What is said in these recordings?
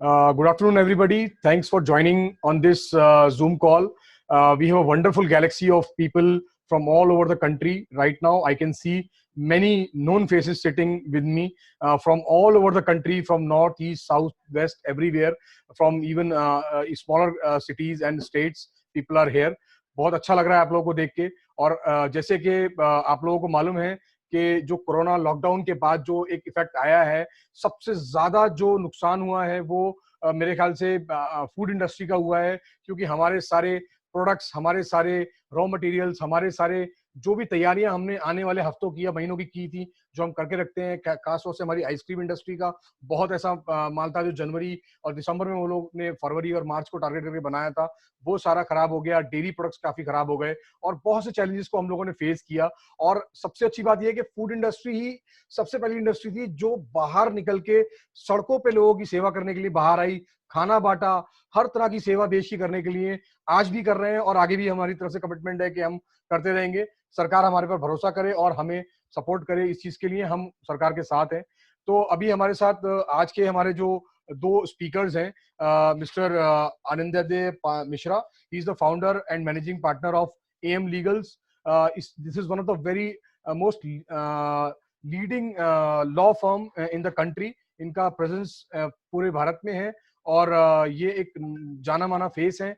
Good afternoon, everybody. Thanks for joining on this Zoom call. We have a wonderful galaxy of people from all over the country. Right now, I can see many known faces sitting with me from all over the country, from north, east, south, west, everywhere, from even smaller cities and states. People are here. बहुत अच्छा लग रहा है आप लोगों को देख के। और जैसे कि आप लोगों को मालूम है कि जो कोरोना लॉकडाउन के बाद जो एक इफेक्ट आया है, सबसे ज्यादा जो नुकसान हुआ है वो मेरे ख्याल से फूड इंडस्ट्री का हुआ है, क्योंकि हमारे सारे प्रोडक्ट्स, हमारे सारे रॉ मटेरियल्स, हमारे सारे जो भी तैयारियां हमने आने वाले हफ्तों की या महीनों की थी, जो हम करके रखते हैं, खासतौर से हमारी आइसक्रीम इंडस्ट्री का बहुत ऐसा माल था जो जनवरी और दिसंबर में वो लोग ने फरवरी और मार्च को टारगेट करके बनाया था, वो सारा खराब हो गया। डेयरी प्रोडक्ट्स काफी खराब हो गए और बहुत से चैलेंजेस को हम लोगों ने फेस किया। और सबसे अच्छी बात यह है कि फूड इंडस्ट्री ही सबसे पहली इंडस्ट्री थी जो बाहर निकल के सड़कों पे लोगों की सेवा करने के लिए बाहर आई, खाना बांटा, हर तरह की सेवा देश की करने के लिए आज भी कर रहे हैं और आगे भी हमारी तरफ से कमिटमेंट है कि हम करते रहेंगे। सरकार हमारे पर भरोसा करे और हमें सपोर्ट करे, इस चीज के लिए हम सरकार के साथ हैं। तो अभी हमारे साथ आज के हमारे जो दो स्पीकर्स हैं, mister Ananddev Mishra, he is the founder and managing partner of AM legals. This is one of the very most leading law firm in the country. इनका प्रेजेंस पूरे भारत में है और ये एक जाना माना फेस है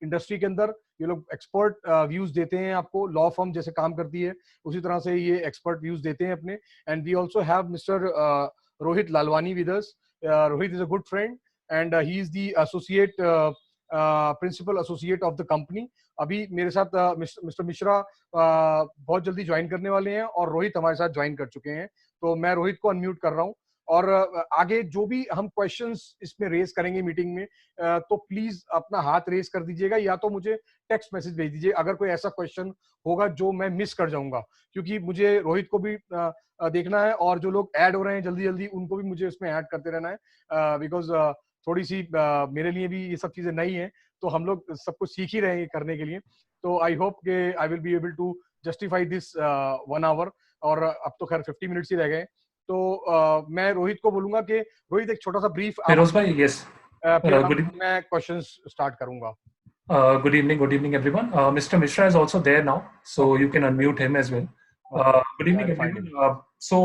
इंडस्ट्री के अंदर। ये लोग एक्सपर्ट व्यूज देते हैं आपको, लॉ फर्म जैसे काम करती है उसी तरह से ये एक्सपर्ट व्यूज देते हैं अपने। And we also have mister Rohit Lalwani with us. Rohit is a good friend and he is the associate principal associate of the company. अभी मेरे साथ मिस्टर मिश्रा बहुत जल्दी ज्वाइन करने वाले हैं और रोहित हमारे साथ ज्वाइन कर चुके हैं। तो मैं रोहित को अनम्यूट कर रहा हूँ और आगे जो भी हम क्वेश्चंस इसमें रेज करेंगे मीटिंग में, तो प्लीज अपना हाथ रेज कर दीजिएगा या तो मुझे टेक्स्ट मैसेज भेज दीजिए अगर कोई ऐसा क्वेश्चन होगा जो मैं मिस कर जाऊंगा, क्योंकि मुझे रोहित को भी देखना है और जो लोग ऐड हो रहे हैं जल्दी जल्दी उनको भी मुझे इसमें ऐड करते रहना है, बिकॉज थोड़ी सी मेरे लिए भी ये सब चीजें नई है, तो हम लोग सब कुछ सीख ही रहे हैं करने के लिए। तो आई होप के I will be able to justify this 1 hour, और अब तो खैर 50 मिनट्स ही रह गए। तो मैं रोहित को बोलूंगा कि रोहित एक छोटा सा ब्रीफ फिरोज भाई, यस, फिर मैं क्वेश्चंस स्टार्ट करूंगा। good evening everyone. Mr. Mishra is also there now, so you can unmute him as well. Good evening everyone. So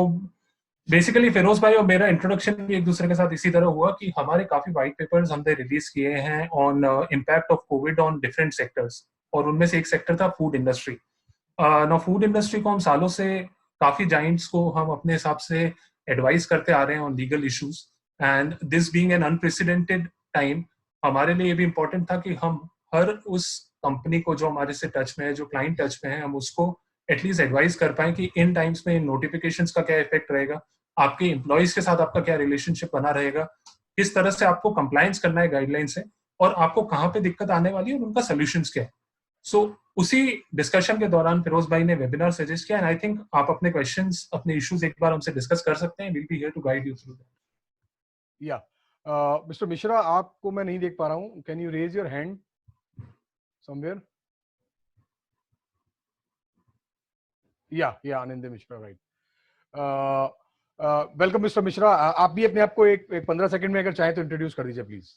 basically Firoz भाई और मेरा इंट्रोडक्शन भी एक दूसरे के साथ इसी तरह हुआ कि हमारे काफी वाइट पेपर्स हमने रिलीज किए हैं on impact of Covid on different sectors, और उनमें से एक सेक्टर था फूड इंडस्ट्री। ना फूड इंडस्ट्री को हम सालों से काफी जाइंट्स को हम अपने हिसाब से एडवाइस करते आ रहे हैं on legal issues, and this being an unprecedented time, हमारे लिए ये भी इम्पोर्टेंट था कि हम हर उस कंपनी को जो हमारे से टच में है, जो क्लाइंट टच में है, हम उसको एटलीस्ट एडवाइस कर पाए कि इन टाइम्स में नोटिफिकेशंस का क्या इफेक्ट रहेगा, आपके एम्प्लॉइज के साथ आपका क्या रिलेशनशिप बना रहेगा, किस तरह से आपको कंप्लायंस करना है गाइडलाइन से, और आपको कहाँ पे दिक्कत आने वाली है और उनका सोल्यूशंस क्या है। सो उसी डिस्कशन के दौरान फिरोज भाई ने वेबिनार सजेस्ट किया, एंड आई थिंक आप अपने क्वेश्चंस, अपने इश्यूज एक बार हमसे डिस्कस कर सकते हैं। Will be here to guide you through that. या मिस्टर मिश्रा, आपको मैं नहीं देख पा रहा हूँ, can you raise your hand somewhere? Yeah, Anand Mishra, right. Welcome mister Mishra. आप भी अपने आप को एक 15 सेकंड में अगर चाहें तो इंट्रोड्यूस कर दीजिए please.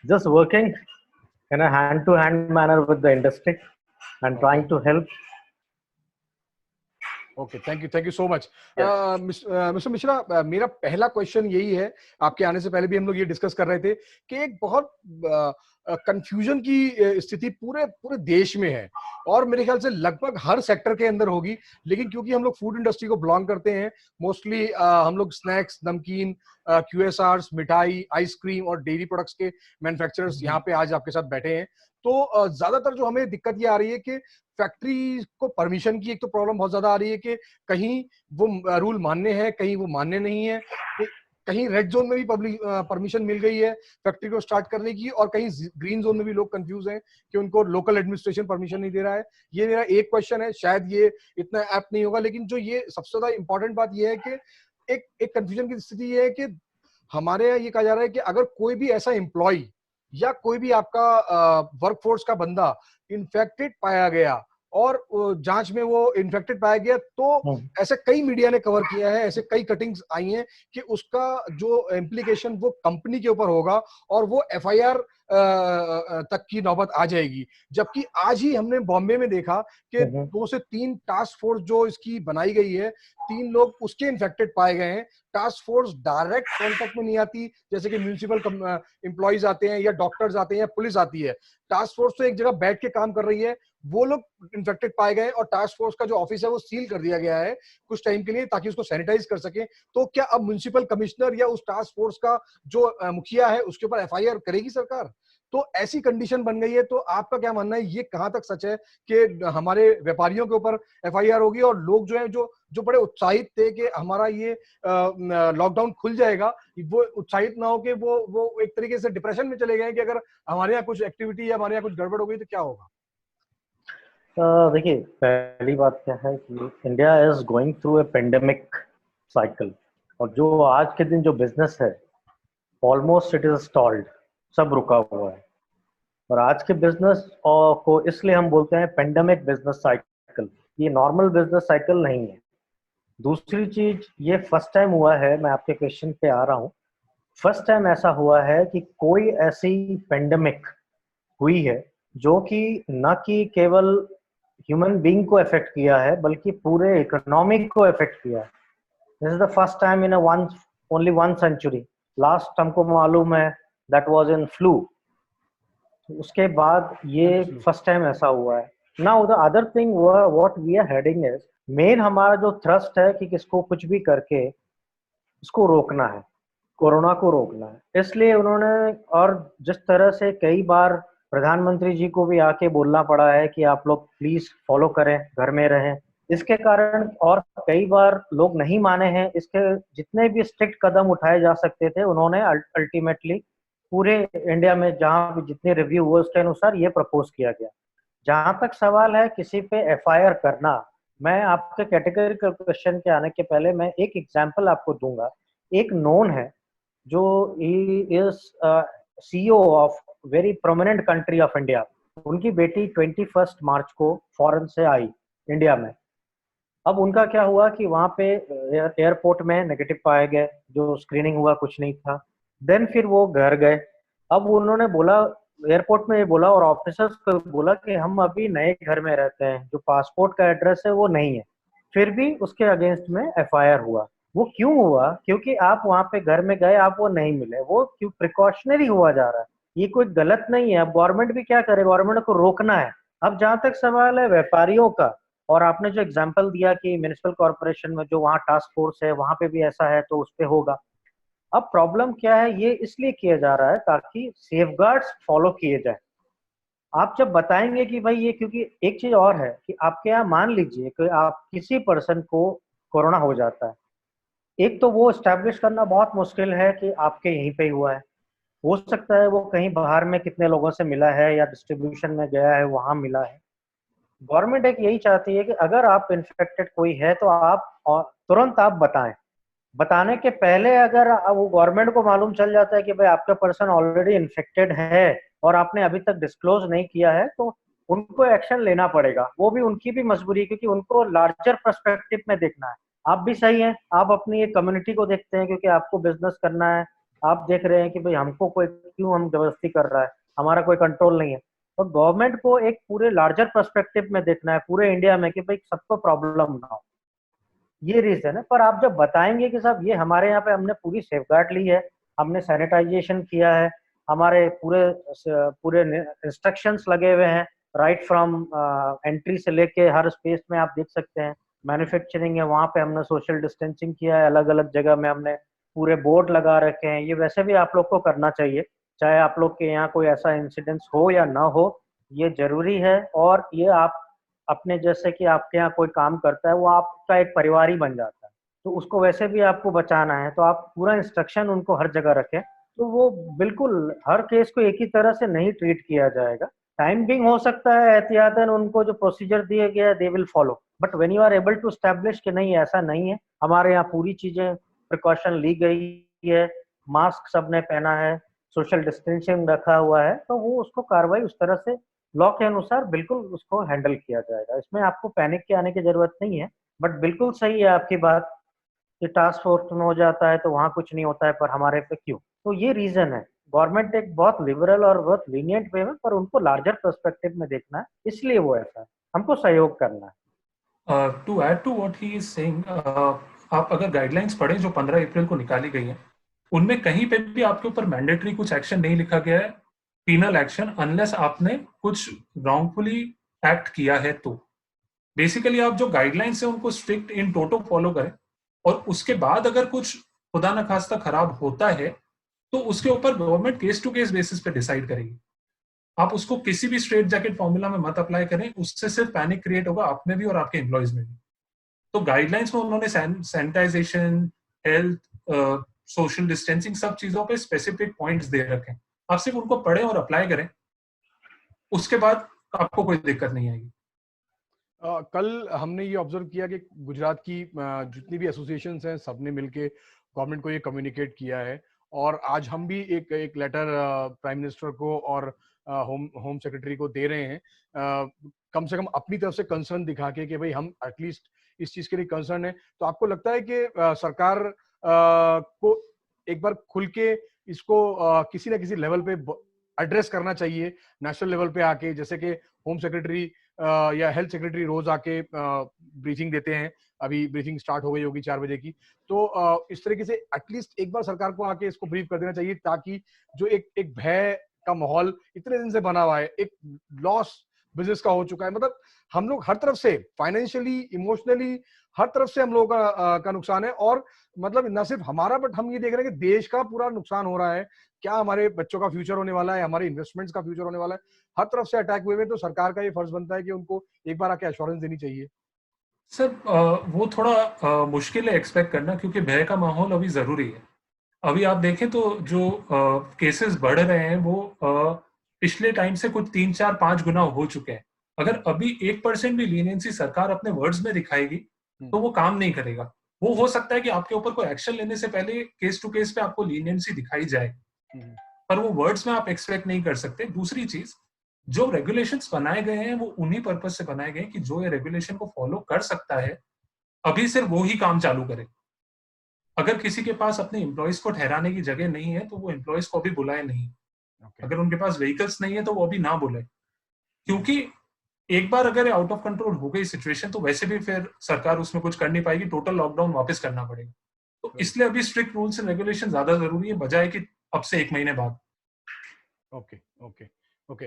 Just working in a hand-to-hand manner with the industry and trying to help. Okay, thank you so much. Mister Mishra, मेरा पहला क्वेश्चन यही है, आपके आने से पहले भी हम लोग ये डिस्कस कर रहे थे कि एक बहुत कंफ्यूजन की स्थिति पूरे देश में है और मेरे ख्याल से लगभग हर सेक्टर के अंदर होगी, लेकिन क्योंकि हम लोग फूड इंडस्ट्री को बिलोंग करते हैं, मोस्टली हम लोग स्नैक्स, नमकीन, QSRs, मिठाई, आइसक्रीम और डेयरी प्रोडक्ट्स के मैन्युफैक्चरर्स यहाँ पे आज आपके साथ बैठे हैं। तो ज्यादातर जो हमें दिक्कत ये आ रही है कि फैक्ट्री को परमिशन की एक तो प्रॉब्लम बहुत ज्यादा आ रही है कि कहीं वो रूल मान्य है, कहीं वो मान्य नहीं है, कहीं रेड जोन में भी पब्लिक परमिशन मिल गई है फैक्ट्री को स्टार्ट करने की, और कहीं ग्रीन जोन में भी लोग कंफ्यूज हैं कि उनको लोकल एडमिनिस्ट्रेशन परमिशन नहीं दे रहा है। ये मेरा एक क्वेश्चन है, शायद ये इतना ऐप्ट नहीं होगा, लेकिन जो ये सबसे ज्यादा इंपॉर्टेंट बात ये है कि एक कंफ्यूजन की स्थिति ये है कि हमारे यहाँ ये कहा जा रहा है कि अगर कोई भी ऐसा एम्प्लॉय या कोई भी आपका वर्कफोर्स का बंदा इन्फेक्टेड पाया गया और जांच में वो इन्फेक्टेड पाया गया, तो ऐसे कई मीडिया ने कवर किया है, ऐसे कई कटिंग्स आई हैं कि उसका जो इम्प्लीकेशन वो कंपनी के ऊपर होगा और वो एफआईआर तक की नौबत आ जाएगी। जबकि आज ही हमने बॉम्बे में देखा कि 2 से 3 टास्क फोर्स जो इसकी बनाई गई है, 3 लोग उसके इन्फेक्टेड पाए गए हैं। टास्क फोर्स डायरेक्ट कांटेक्ट में नहीं आती, जैसे कि म्यूनिसिपल एम्प्लॉइज आते हैं या डॉक्टर्स आते हैं या पुलिस आती है। टास्क फोर्स तो एक जगह बैठ के काम कर रही है, वो लोग इन्फेक्टेड पाए गए और टास्क फोर्स का जो ऑफिस है वो सील कर दिया गया है कुछ टाइम के लिए, ताकि उसको सैनिटाइज कर सके। तो क्या अब म्युनिसिपल कमिश्नर या उस टास्क फोर्स का जो मुखिया है उसके ऊपर एफआईआर करेगी सरकार? तो ऐसी कंडीशन बन गई है। तो आपका क्या मानना है, ये कहां तक सच है कि हमारे व्यापारियों के ऊपर एफआईआर होगी और लोग जो है जो जो बड़े उत्साहित थे कि हमारा ये लॉकडाउन खुल जाएगा, वो उत्साहित ना हो कि वो एक तरीके से डिप्रेशन में चले गए कि अगर हमारे यहाँ कुछ एक्टिविटी या हमारे यहाँ कुछ गड़बड़ हो गई तो क्या होगा? देखिए, पहली बात क्या है कि India is going through a pandemic cycle, और जो आज के दिन जो बिजनेस है ऑलमोस्ट इट इज स्टॉल्ड, सब रुका हुआ है। और आज के बिजनेस को इसलिए हम बोलते हैं पेंडेमिक बिजनेस साइकिल, ये नॉर्मल बिजनेस साइकिल नहीं है। दूसरी चीज, ये फर्स्ट टाइम हुआ है, मैं आपके क्वेश्चन पे आ रहा हूँ, फर्स्ट टाइम ऐसा हुआ है कि कोई ऐसी पेंडेमिक हुई है जो कि न कि केवल ह्यूमन बीइंग को अफेक्ट किया है बल्कि पूरे इकोनॉमिक को अफेक्ट किया है। This is the first time in only 1 century. Last हमको मालूम है दैट वाज इन फ्लू, उसके बाद ये फर्स्ट टाइम ऐसा हुआ है। Now the other thing what we are heading is, main हमारा जो थ्रस्ट है कि किसको कुछ भी करके इसको रोकना है, कोरोना को रोकना है। इसलिए उन्होंने, और जिस तरह से कई बार प्रधानमंत्री जी को भी आके बोलना पड़ा है कि आप लोग प्लीज फॉलो करें, घर में रहें, इसके कारण, और कई बार लोग नहीं माने हैं, इसके जितने भी स्ट्रिक्ट कदम उठाए जा सकते थे उन्होंने अल्टीमेटली पूरे इंडिया में जहां भी जितने रिव्यू हुए उसके अनुसार ये प्रपोज किया गया। जहां तक सवाल है किसी पे एफआईआर करना, मैं आपके कैटेगरिकल क्वेश्चन के आने के पहले मैं एक एग्जांपल आपको दूंगा। एक नोन है जो he is CEO of very prominent country of India, उनकी बेटी 21 मार्च को फॉरेन से आई इंडिया में। अब उनका क्या हुआ कि वहां पे एयरपोर्ट में नेगेटिव पाए गए, जो स्क्रीनिंग हुआ कुछ नहीं था। देन फिर वो घर गए। अब उन्होंने बोला, एयरपोर्ट में ये बोला और ऑफिसर्स को बोला कि हम अभी नए घर में रहते हैं, जो पासपोर्ट का एड्रेस है वो नहीं है। फिर भी उसके अगेंस्ट में एफआईआर हुआ। वो क्यों हुआ? क्योंकि आप वहां पे घर में गए, आप वो नहीं मिले, वो क्यों प्रिकॉशनरी हुआ जा रहा है। ये कोई गलत नहीं है। अब गवर्नमेंट भी क्या करे, गवर्नमेंट को रोकना है। अब जहां तक सवाल है व्यापारियों का, और आपने जो एग्जांपल दिया कि म्युनिसिपल कॉर्पोरेशन में जो वहाँ टास्क फोर्स है वहां पे भी ऐसा है तो उस पे होगा। अब प्रॉब्लम क्या है, ये इसलिए किया जा रहा है ताकि सेफगार्ड्स फॉलो किए जाए। आप जब बताएंगे कि भाई ये, क्योंकि एक चीज और है कि आपके यहाँ मान लीजिए कि आप किसी पर्सन को कोरोना हो जाता है, एक तो वो स्टैब्लिश करना बहुत मुश्किल है कि आपके यहीं पे ही हुआ है। हो सकता है वो कहीं बाहर में कितने लोगों से मिला है या डिस्ट्रीब्यूशन में गया है, वहां मिला है। गवर्नमेंट एक यही चाहती है कि अगर आप इन्फेक्टेड कोई है तो आप तुरंत आप बताएं। बताने के पहले अगर वो गवर्नमेंट को मालूम चल जाता है कि भाई आपका पर्सन ऑलरेडी इन्फेक्टेड है और आपने अभी तक डिस्क्लोज नहीं किया है, तो उनको एक्शन लेना पड़ेगा। वो भी उनकी भी मजबूरी है, क्योंकि उनको लार्जर पर्सपेक्टिव में देखना है। आप भी सही हैं, आप अपनी एक कम्युनिटी को देखते हैं क्योंकि आपको बिजनेस करना है। आप देख रहे हैं कि भाई हमको कोई क्यों हम जबरदस्ती कर रहा है, हमारा कोई कंट्रोल नहीं है। तो गवर्नमेंट को एक पूरे लार्जर पर्सपेक्टिव में देखना है पूरे इंडिया में कि भाई सबको प्रॉब्लम ना हो। ये रीजन है। पर आप जब बताएंगे कि साहब ये हमारे यहाँ पे हमने पूरी सेफगार्ड ली है, हमने सैनिटाइजेशन किया है, हमारे पूरे पूरे इंस्ट्रक्शंस लगे हुए हैं, राइट फ्रॉम एंट्री से लेके हर स्पेस में आप देख सकते हैं। मैन्युफैक्चरिंग है वहाँ पे हमने सोशल डिस्टेंसिंग किया है, अलग अलग जगह में हमने पूरे बोर्ड लगा रखे हैं। ये वैसे भी आप लोग को करना चाहिए, चाहे आप लोग के यहाँ कोई ऐसा इंसिडेंस हो या ना हो, ये जरूरी है। और ये आप अपने जैसे कि आपके यहाँ कोई काम करता है वो आपका एक परिवार ही बन जाता है, तो उसको वैसे भी आपको बचाना है, तो आप पूरा इंस्ट्रक्शन उनको हर जगह रखें। तो वो बिल्कुल हर केस को एक ही तरह से नहीं ट्रीट किया जाएगा। टाइम बिंग हो सकता है एहतियातन उनको जो प्रोसीजर दिए गया है they will follow, but when you are able to establish कि नहीं ऐसा नहीं है, हमारे यहाँ पूरी चीजें प्रिकॉशन ली गई है, मास्क सबने पहना है, सोशल डिस्टेंसिंग रखा हुआ है, तो वो उसको कार्रवाई उस तरह से लॉ के अनुसार बिल्कुल उसको हैंडल किया जाएगा। इसमें आपको पैनिक के आने की जरूरत नहीं है, बट बिल्कुल सही है आपकी बात कि टास्क फोर्स में हो जाता है तो वहाँ कुछ नहीं होता है, पर हमारे पे क्यों? तो ये रीजन है। गवर्नमेंट एक बहुत लिबरल और बहुत लीनियंट वे में, पर उनको लार्जर पर्सपेक्टिव में देखना है, इसलिए वो ऐसा है। हमको सहयोग करना है। To add to what he is saying, आप अगर गाइडलाइंस पढ़ें जो 15 अप्रैल को निकाली गई हैं, उनमें कहीं पे भी आपके ऊपर मैंडेटरी कुछ एक्शन नहीं लिखा गया है, पीनल एक्शन, अनलेस आपने कुछ रॉन्गफुली एक्ट किया है। तो बेसिकली आप जो गाइडलाइंस है उनको स्ट्रिक्ट इन टोटो फॉलो करें, और उसके बाद अगर कुछ खुदा न खास्ता खराब होता है तो उसके ऊपर government case to case basis पे डिसाइड करेगी। आप उसको किसी भी स्ट्रेट जैकेट फॉर्मूला में मत अप्लाई करें, उससे सिर्फ पैनिक क्रिएट होगा आप में भी और आपके एम्प्लॉयज में भी। तो गाइडलाइंस में उन्होंने सैनिटाइजेशन, हेल्थ, सोशल डिस्टेंसिंग, सब चीजों पे स्पेसिफिक पॉइंट्स दे रखे हैं। आप सिर्फ उनको पढ़ें और अप्लाई करें, उसके बाद आपको कोई दिक्कत नहीं आएगी। कल हमने ये ऑब्जर्व किया कि गुजरात की जितनी भी एसोसिएशंस हैं सबने मिलके गवर्नमेंट को ये कम्युनिकेट किया है, और आज हम भी एक लेटर प्राइम मिनिस्टर को और होम सेक्रेटरी को दे रहे हैं, कम से कम अपनी तरफ से कंसर्न दिखा के कि भाई हम एटलीस्ट इस चीज के लिए कंसर्न है। तो आपको लगता है कि सरकार को एक बार खुल के इसको किसी ना किसी लेवल पे एड्रेस करना चाहिए, नेशनल लेवल पे आके, जैसे कि होम सेक्रेटरी या हेल्थ सेक्रेटरी रोज आके ब्रीफिंग देते हैं, अभी ब्रीफिंग स्टार्ट हो गई होगी 4 बजे की, तो इस तरीके से एटलीस्ट एक बार सरकार को आके इसको ब्रीफ कर देना चाहिए, ताकि जो एक भय का माहौल इतने दिन से बना हुआ है, एक लॉस बिजनेस का हो चुका है, मतलब हम लोग हर तरफ से फाइनेंशियली, इमोशनली, हर तरफ से हम लोगों का नुकसान है, और मतलब न सिर्फ हमारा, बट हम ये देख रहे हैं कि देश का पूरा नुकसान हो रहा है। क्या हमारे बच्चों का फ्यूचर होने वाला है, हमारे इन्वेस्टमेंट्स का फ्यूचर होने वाला है, हर तरफ से अटैक हुए हैं। तो सरकार का ये फर्ज बनता है कि उनको एक बार आके एश्योरेंस देनी चाहिए। सर वो थोड़ा मुश्किल है एक्सपेक्ट करना, क्योंकि भय का माहौल अभी जरूरी है। अभी आप देखें तो जो केसेस बढ़ रहे हैं वो पिछले टाइम से कुछ 3, 4, 5 गुना हो चुके हैं। अगर अभी 1% भी लीनियंसी सरकार अपने वर्ड्स में दिखाएगी तो वो काम नहीं करेगा। वो हो सकता है कि आपके ऊपर कोई एक्शन लेने से पहले केस टू केस पे आपको लीनियंसी दिखाई जाए, पर वो वर्ड्स में आप एक्सपेक्ट नहीं कर सकते। दूसरी चीज, जो रेगुलेशंस बनाए गए हैं वो उन्हीं पर्पज से बनाए गए हैं कि जो ये रेगुलेशन को फॉलो कर सकता है अभी सिर्फ वो ही काम चालू करे। अगर किसी के पास अपने एम्प्लॉयज को ठहराने की जगह नहीं है तो वो एम्प्लॉयज को भी बुलाए नहीं। अगर उनके पास व्हीकल्स नहीं है तो वो अभी ना बुलाए, क्योंकि एक बार अगर आउट ऑफ कंट्रोल हो गई सिचुएशन तो वैसे भी फिर सरकार उसमें कुछ कर नहीं पाएगी, टोटल लॉकडाउन वापस करना पड़ेगा। तो इसलिए अभी स्ट्रिक्ट रूल्स एंड रेगुलेशन ज्यादा जरूरी है, बजाय कि अब से 1 महीने बाद। Okay okay okay.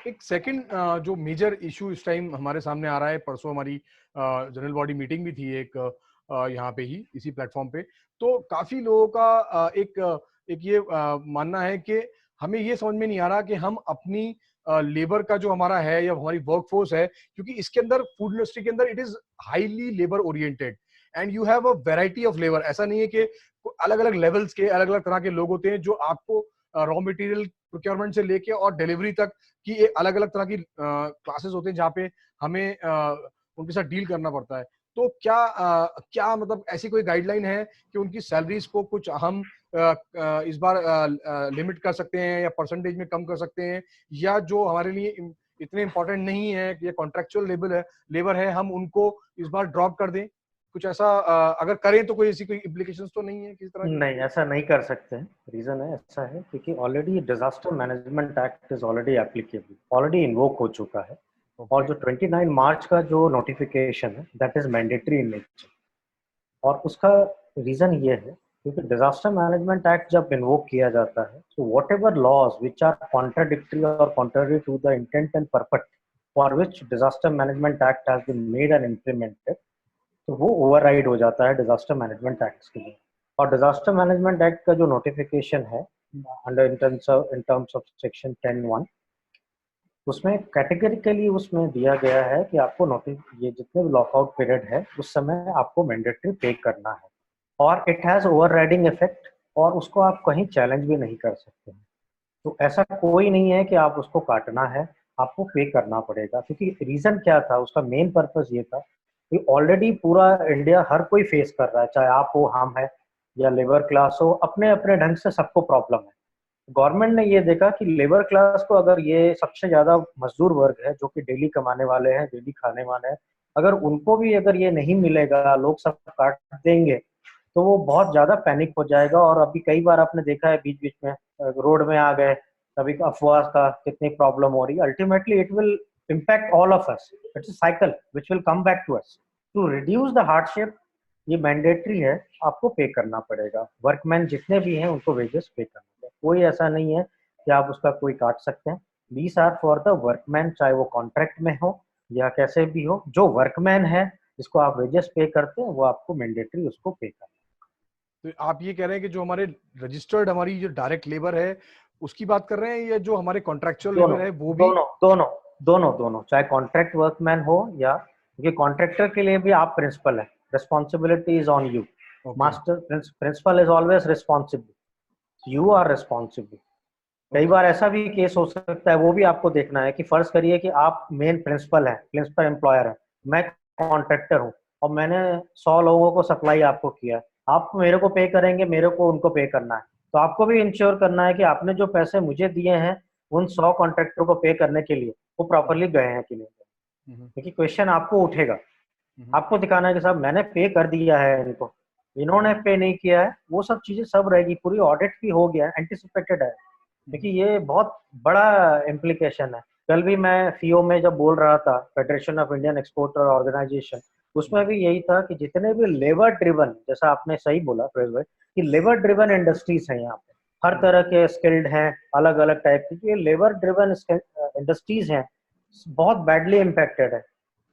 एक सेकंड जो मेजर इशू इस टाइम हमारे सामने आ रहा है, परसों हमारी जनरल बॉडी मीटिंग भी थी एक यहाँ पे ही इसी प्लेटफॉर्म पे, तो काफी लोगों का एक ये मानना है कि हमें ये समझ में नहीं आ रहा कि हम अपनी लेबर का जो हमारा है या हमारी वर्कफोर्स है, क्योंकि इसके अंदर फूड इंडस्ट्री के अंदर it is highly labour oriented and you have a variety of labour. ऐसा नहीं है कि अलग अलग लेवल्स के अलग अलग तरह के लोग होते हैं जो आपको रॉ मटेरियल प्रोक्योरमेंट से लेके और डिलीवरी तक की अलग अलग तरह की क्लासेस होते हैं जहाँ पे हमें उनके साथ डील करना पड़ता है। तो क्या मतलब ऐसी कोई गाइडलाइन है कि उनकी सैलरीज को कुछ हम इस बार लिमिट कर सकते हैं या परसेंटेज में कम कर सकते हैं, या जो हमारे लिए इतने इंपॉर्टेंट नहीं है कि ये कॉन्ट्रेक्चुअल लेबर है हम उनको इस बार ड्रॉप कर दें? कुछ ऐसा अगर करें तो कोई ऐसी कोई इम्प्लीकेशंस तो नहीं है किसी तरह की? नहीं, ऐसा नहीं कर सकते हैं। रीजन है ऐसा है क्योंकि already disaster management act is already applicable, already invoke हो चुका है। और जो 29 मार्च का जो नोटिफिकेशन है that is mandatory in nature, और उसका रीजन ये है क्योंकि डिजास्टर मैनेजमेंट एक्ट जब इन्वोक किया जाता है तो whatever laws which are contradictory और contrary to the intent and purpose for which disaster management act has been made and implemented, तो वो ओवरराइड हो जाता है डिजास्टर मैनेजमेंट एक्ट के लिए। और डिजास्टर मैनेजमेंट एक्ट का जो नोटिफिकेशन है under in terms of section 10(1), उसमें कैटेगरिकली उसमें दिया गया है कि आपको ये जितने भी लॉकआउट पीरियड है उस समय आपको मैंडेटरी पे करना है, और इट हैज ओवरराइडिंग इफेक्ट, और उसको आप कहीं चैलेंज भी नहीं कर सकते हैं। तो ऐसा कोई नहीं है कि आप उसको काटना है, आपको पे करना पड़ेगा। क्योंकि रीजन क्या था, उसका मेन पर्पस ये था कि ऑलरेडी पूरा इंडिया हर कोई फेस कर रहा है, चाहे आप हो, हम है या लेबर क्लास हो, अपने अपने ढंग से सबको प्रॉब्लम है। गवर्नमेंट ने ये देखा कि लेबर क्लास को, अगर ये सबसे ज्यादा मजदूर वर्ग है जो कि डेली कमाने वाले हैं, डेली खाने वाले हैं, अगर उनको भी अगर ये नहीं मिलेगा, लोग सब काट देंगे, तो वो बहुत ज्यादा पैनिक हो जाएगा। और अभी कई बार आपने देखा है बीच बीच में रोड में आ गए, कभी अफवाह का कितनी प्रॉब्लम हो रही है। Ultimately it will impact all of us, it's a cycle which will come back to us. To reduce the hardship, ये मैंडेटरी है, आपको पे करना पड़ेगा। वर्कमैन जितने भी हैं उनको वेजेस पे करना पड़ेगा, कोई ऐसा नहीं है कि आप उसका कोई काट सकते हैं। These are for the workman, चाहे वो कॉन्ट्रैक्ट में हो या कैसे भी हो। जो वर्कमैन है जिसको आप वेजेस पे करते हैं वो आपको मैंडेटरी उसको पे करना। तो आप ये कह रहे हैं कि जो हमारे रजिस्टर्ड, हमारी जो डायरेक्ट लेबर है उसकी बात कर रहे हैं, या जो हमारे कॉन्ट्रैक्चुअल लेबर है वो भी? दोनों दोनों दोनों दोनों, चाहे कॉन्ट्रैक्ट वर्कमैन हो या, क्योंकि कॉन्ट्रैक्टर के लिए भी आप प्रिंसिपल है, responsibility is on you. Master principal is always responsible, you are responsible. कई बार ऐसा भी केस हो सकता है, वो भी आपको देखना है कि फर्ज करिए कि आप मेन प्रिंसिपल है, प्रिंसिपल एम्प्लॉयर है, मैं कॉन्ट्रैक्टर हूँ और मैंने 100 लोगों को सप्लाई आपको किया है। आप मेरे को पे करेंगे, मेरे को उनको पे करना है, तो आपको भी इंश्योर करना है कि आपने जो पैसे मुझे दिए हैं उन 100 कॉन्ट्रैक्टर को पे करने के लिए वो प्रॉपरली गए हैं कि नहीं गए। क्योंकि क्वेश्चन आपको उठेगा, आपको दिखाना है कि साहब मैंने पे कर दिया है इनको, इन्होंने पे नहीं किया है, वो सब चीजें सब रहेगी। पूरी ऑडिट भी हो गया, एंटिसिपेटेड है, क्योंकि ये बहुत बड़ा इम्प्लीकेशन है। कल भी मैं फीओ में जब बोल रहा था, federation of Indian exporter organisation, उसमें भी यही था कि जितने भी लेबर ड्रिवन, जैसा आपने सही बोला फिरोज भाई, कि लेबर ड्रिवन इंडस्ट्रीज हैं यहाँ पे, हर तरह के स्किल्ड हैं, अलग अलग टाइप की, ये लेबर ड्रिवन इंडस्ट्रीज हैं, बहुत बैडली इम्पैक्टेड है,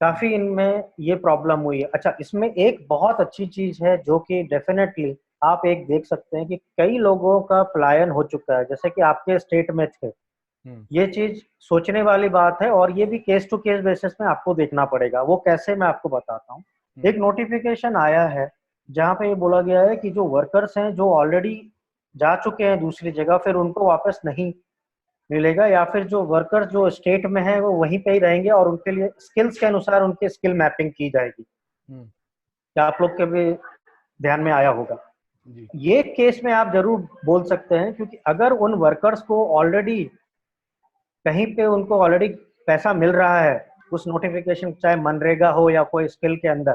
काफी इनमें ये प्रॉब्लम हुई है। अच्छा, इसमें एक बहुत अच्छी चीज है जो कि डेफिनेटली आप एक देख सकते हैं कि कई लोगों का पलायन हो चुका है, जैसे कि आपके स्टेट में थे। ये चीज सोचने वाली बात है, और ये भी केस टू केस बेसिस में आपको देखना पड़ेगा। वो कैसे, मैं आपको बताता हूँ। एक नोटिफिकेशन आया है जहाँ पे ये बोला गया है कि जो वर्कर्स हैं जो ऑलरेडी जा चुके हैं दूसरी जगह, फिर उनको वापस नहीं मिलेगा, या फिर जो वर्कर्स जो स्टेट में हैं वो वहीं पे ही रहेंगे और उनके लिए स्किल्स के अनुसार उनकी स्किल मैपिंग की जाएगी। क्या आप लोग के भी ध्यान में आया होगा? ये केस में आप जरूर बोल सकते हैं, क्योंकि अगर उन वर्कर्स को ऑलरेडी कहीं पे उनको ऑलरेडी पैसा मिल रहा है उस नोटिफिकेशन, चाहे मनरेगा हो या कोई स्किल के अंदर,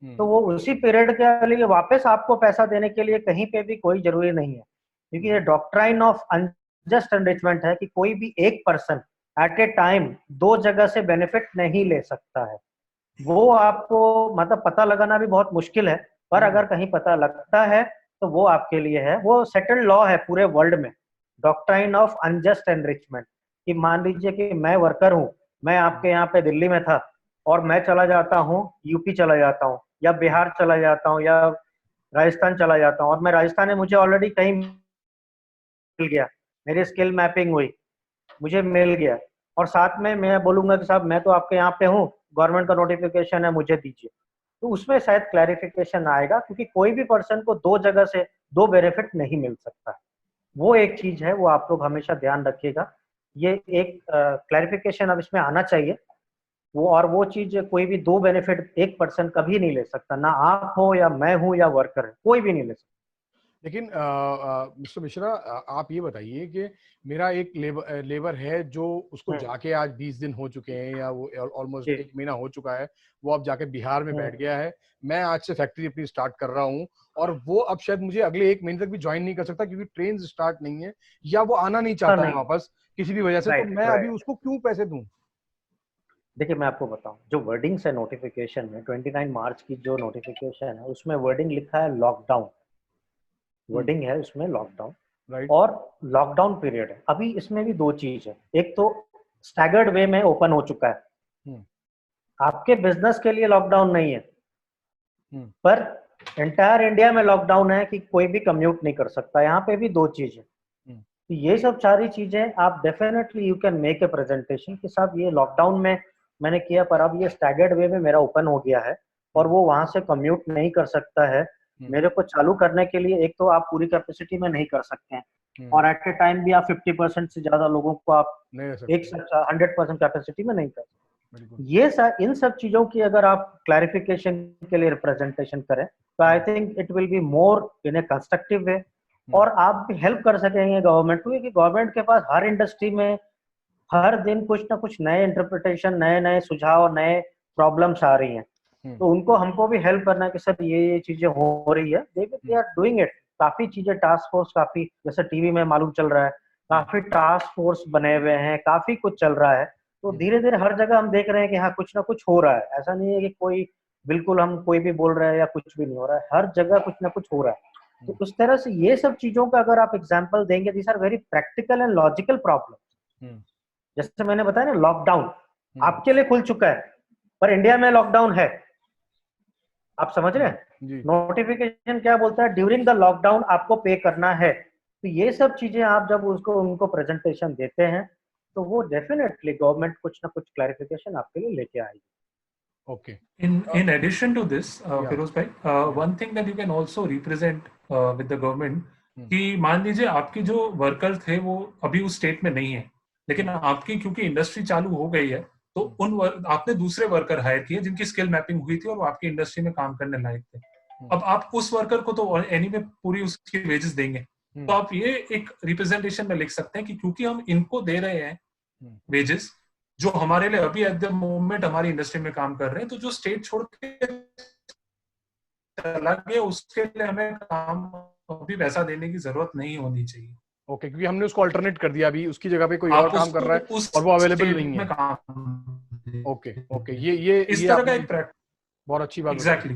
तो वो उसी पीरियड के लिए वापस आपको पैसा देने के लिए कहीं पे भी कोई जरूरी नहीं है। क्योंकि ये डॉक्ट्राइन ऑफ अनजस्ट एनरिचमेंट है कि कोई भी एक पर्सन एट ए टाइम 2 जगह से बेनिफिट नहीं ले सकता है। वो आपको मतलब पता लगाना भी बहुत मुश्किल है, पर अगर कहीं पता लगता है तो वो आपके लिए है। वो सेटल्ड लॉ है पूरे वर्ल्ड में, डॉक्ट्राइन ऑफ अनजस्ट एनरिचमेंट। कि मान लीजिए कि मैं वर्कर हूँ, मैं आपके यहाँ पे दिल्ली में था और मैं चला जाता हूँ यूपी चला जाता हूँ या बिहार चला जाता हूँ या राजस्थान चला जाता हूँ, और मैं राजस्थान में मुझे ऑलरेडी कहीं मिल गया, मेरी स्किल मैपिंग हुई, मुझे मिल गया, और साथ में मैं बोलूंगा कि साहब मैं तो आपके यहाँ पे हूँ, गवर्नमेंट का नोटिफिकेशन है, मुझे दीजिए, तो उसमें शायद क्लैरिफिकेशन आएगा। क्योंकि कोई भी पर्सन को 2 जगह से 2 बेनिफिट नहीं मिल सकता है। वो एक चीज है, वो आप लोग हमेशा ध्यान रखिएगा। ये एक क्लैरिफिकेशन अब इसमें आना चाहिए। वो और वो चीज, कोई भी 2 बेनिफिट एक पर्सन कभी नहीं ले सकता, ना आप हो या मैं हूं या वर्कर है, कोई भी नहीं ले सकता। लेकिन मिस्टर मिश्रा, आप ये बताइए कि मेरा एक लेबर है जो उसको जाके आज 20 दिन हो चुके हैं, या वो ऑलमोस्ट 1 महीना हो चुका है, वो अब जाके बिहार में बैठ गया है। मैं आज से फैक्ट्री अपनी स्टार्ट कर रहा हूँ, और वो अब शायद मुझे अगले 1 महीने तक भी ज्वाइन नहीं कर सकता, क्योंकि ट्रेन स्टार्ट नहीं है, या वो आना नहीं चाहता है वापस किसी भी वजह से। तो मैं अभी उसको क्यों पैसे दूं? देखिए, मैं आपको बताऊं, जो वर्डिंग्स है नोटिफिकेशन में, 29 मार्च की जो नोटिफिकेशन है उसमें वर्डिंग लिखा है लॉकडाउन, वर्डिंग है उसमें लॉकडाउन, और लॉकडाउन पीरियड है। अभी इसमें भी 2 चीज है, एक तो स्टैगर्ड वे में ओपन हो चुका है, आपके बिजनेस के लिए लॉकडाउन नहीं है, पर एंटायर इंडिया में लॉकडाउन है कि कोई भी कम्यूट नहीं कर सकता। यहाँ पे भी 2 चीज है। तो ये सब सारी चीजें आप definitely you can make a presentation कि साहब ये लॉकडाउन में मैंने किया, पर अब ये स्टैगर्ड वे में मेरा ओपन हो गया है और वो वहां से कम्यूट नहीं कर सकता है। मेरे को चालू करने के लिए एक तो आप पूरी कैपेसिटी में नहीं कर सकते हैं, और एट ए टाइम भी आप 50% से ज्यादा लोगों को आप एक 100% कैपेसिटी में नहीं कर सकते। ये इन सब चीजों की अगर आप क्लैरिफिकेशन के लिए रिप्रेजेंटेशन करें तो I think it will be more in A constructive way, और आप भी हेल्प कर सकेंगे गवर्नमेंट को, क्योंकि गवर्नमेंट के पास हर इंडस्ट्री में हर दिन कुछ ना कुछ नए इंटरप्रिटेशन, नए नए सुझाव, नए प्रॉब्लम्स आ रही हैं। तो उनको हमको भी हेल्प करना है कि सर ये चीजें हो रही है, दे आर डूइंग इट। काफी चीजें टास्क फोर्स, काफी जैसे टीवी में मालूम चल रहा है, काफी टास्क फोर्स बने हुए हैं, काफी कुछ चल रहा है। तो धीरे धीरे हर जगह हम देख रहे हैं कि हाँ कुछ ना कुछ हो रहा है। ऐसा नहीं है कि कोई बिल्कुल हम कोई भी बोल रहे हैं या कुछ भी नहीं हो रहा है, हर जगह कुछ ना कुछ हो रहा है। तो उस तरह से ये सब चीजों का अगर आप एग्जाम्पल देंगे, these are very practical and logical problem. जैसे मैंने बताया ना, लॉकडाउन आपके लिए खुल चुका है, पर इंडिया में लॉकडाउन है, आप समझ रहे हैं। नोटिफिकेशन क्या बोलता है, ड्यूरिंग द लॉकडाउन आपको पे करना है। तो ये सब चीजें आप जब उसको उनको प्रेजेंटेशन देते हैं तो वो डेफिनेटली गवर्नमेंट कुछ ना कुछ क्लैरिफिकेशन आपके लिए लेके आएगी। Okay. In addition to this, Feroz bhai, one thing that you can also represent with the government कि मान लीजिए आपकी जो वर्कर थे वो अभी उस स्टेट में नहीं है, लेकिन आपकी क्योंकि इंडस्ट्री चालू हो गई है तो आपने दूसरे वर्कर हायर किए जिनकी स्किल मैपिंग हुई थी और वो आपकी इंडस्ट्री में काम करने लायक थे। अब आप उस वर्कर को तो एनी में पूरी उसकी वेजेस देंगे, तो आप ये एक रिप्रेजेंटेशन में लिख सकते हैं कि क्योंकि हम इनको दे रहे हैं वेजेस जो हमारे लिए अभी एट द मोमेंट हमारी इंडस्ट्री में काम कर रहे हैं, तो जो स्टेट छोड़ के चला गया उसके लिए हमें काम अभी वैसा देने की जरूरत नहीं होनी चाहिए। ओके, क्योंकि हमने उसको अल्टरनेट कर दिया, अभी उसकी जगह पे कोई और काम कर रहा है और वो अवेलेबल नहीं है। ओके, ये इस तरह का एक बहुत अच्छी बात। एग्जैक्टली।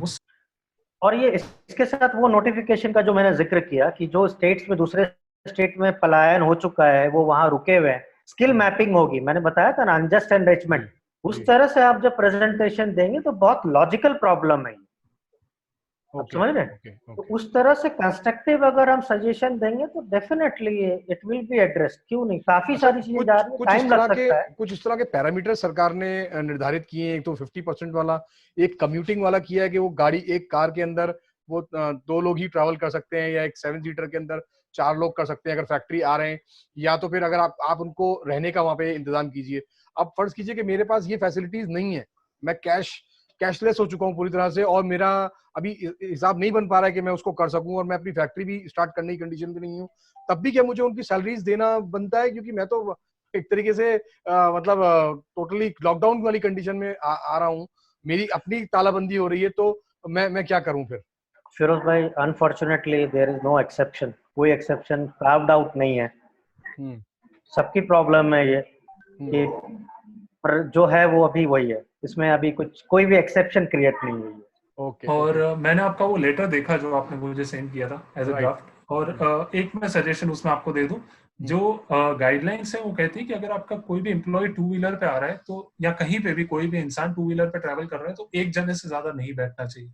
और ये इसके साथ वो नोटिफिकेशन का जो मैंने जिक्र किया कि जो स्टेट्स में दूसरे स्टेट में पलायन हो चुका है, वो वहां रुके हुए हैं, स्किल मैपिंग होगी। मैंने बताया था ना, अनजस्ट एनरिचमेंट। उस तरह से आप जब प्रेजेंटेशन देंगे तो बहुत लॉजिकल प्रॉब्लम है, आप समझ रहे हैं। तो उस तरह से कंस्ट्रक्टिव अगर हम सजेशन देंगे तो definitely it will be addressed. क्यों नहीं, काफी सारी चीजें जा रही हैं, टाइम लग सकता है। कुछ इस तरह के पैरामीटर सरकार ने निर्धारित किए हैं। एक तो 50% वाला, एक कम्यूटिंग वाला किया है कि वो गाड़ी, एक कार के अंदर वो 2 लोग ही ट्रैवल कर सकते हैं, या एक 7 सीटर के अंदर 4 लोग कर सकते हैं अगर फैक्ट्री आ रहे हैं, या तो फिर अगर आप उनको रहने का वहां पे इंतजाम कीजिए। अब फर्ज कीजिए कि मेरे पास ये फैसिलिटीज नहीं है, मैं कैशलेस हो चुका हूँ पूरी तरह से, और मेरा अभी हिसाब नहीं बन पा रहा है कि मैं उसको कर सकूं, और मैं अपनी फैक्ट्री भी स्टार्ट करने की कंडीशन में नहीं हूँ, तब भी क्या मुझे उनकी सैलरीज देना बनता है? क्योंकि मैं तो एक तरीके से मतलब टोटली लॉकडाउन वाली कंडीशन में आ रहा हूँ, मेरी अपनी तालाबंदी हो रही है, तो मैं क्या करूं फिर? फिरोज भाई, unfortunately there is no exception. कोई एक्सेप्शन कार्व्ड आउट नहीं है। सबकी प्रॉब्लम है ये कि पर जो है वो अभी वही है, इसमें अभी कोई भी एक्सेप्शन क्रिएट नहीं हुई है। और मैंने आपका वो लेटर देखा जो आपने मुझे सेंड किया था एज अ ड्राफ्ट, और एक मैं सजेशन उसमें आपको दे दूं। जो गाइडलाइंस है वो कहती है कि अगर आपका कोई भी एम्प्लॉय 2 व्हीलर पे आ रहा है तो, या कहीं पे भी कोई भी इंसान 2 व्हीलर पे ट्रैवल कर रहा है तो एक जने से ज्यादा नहीं बैठना चाहिए।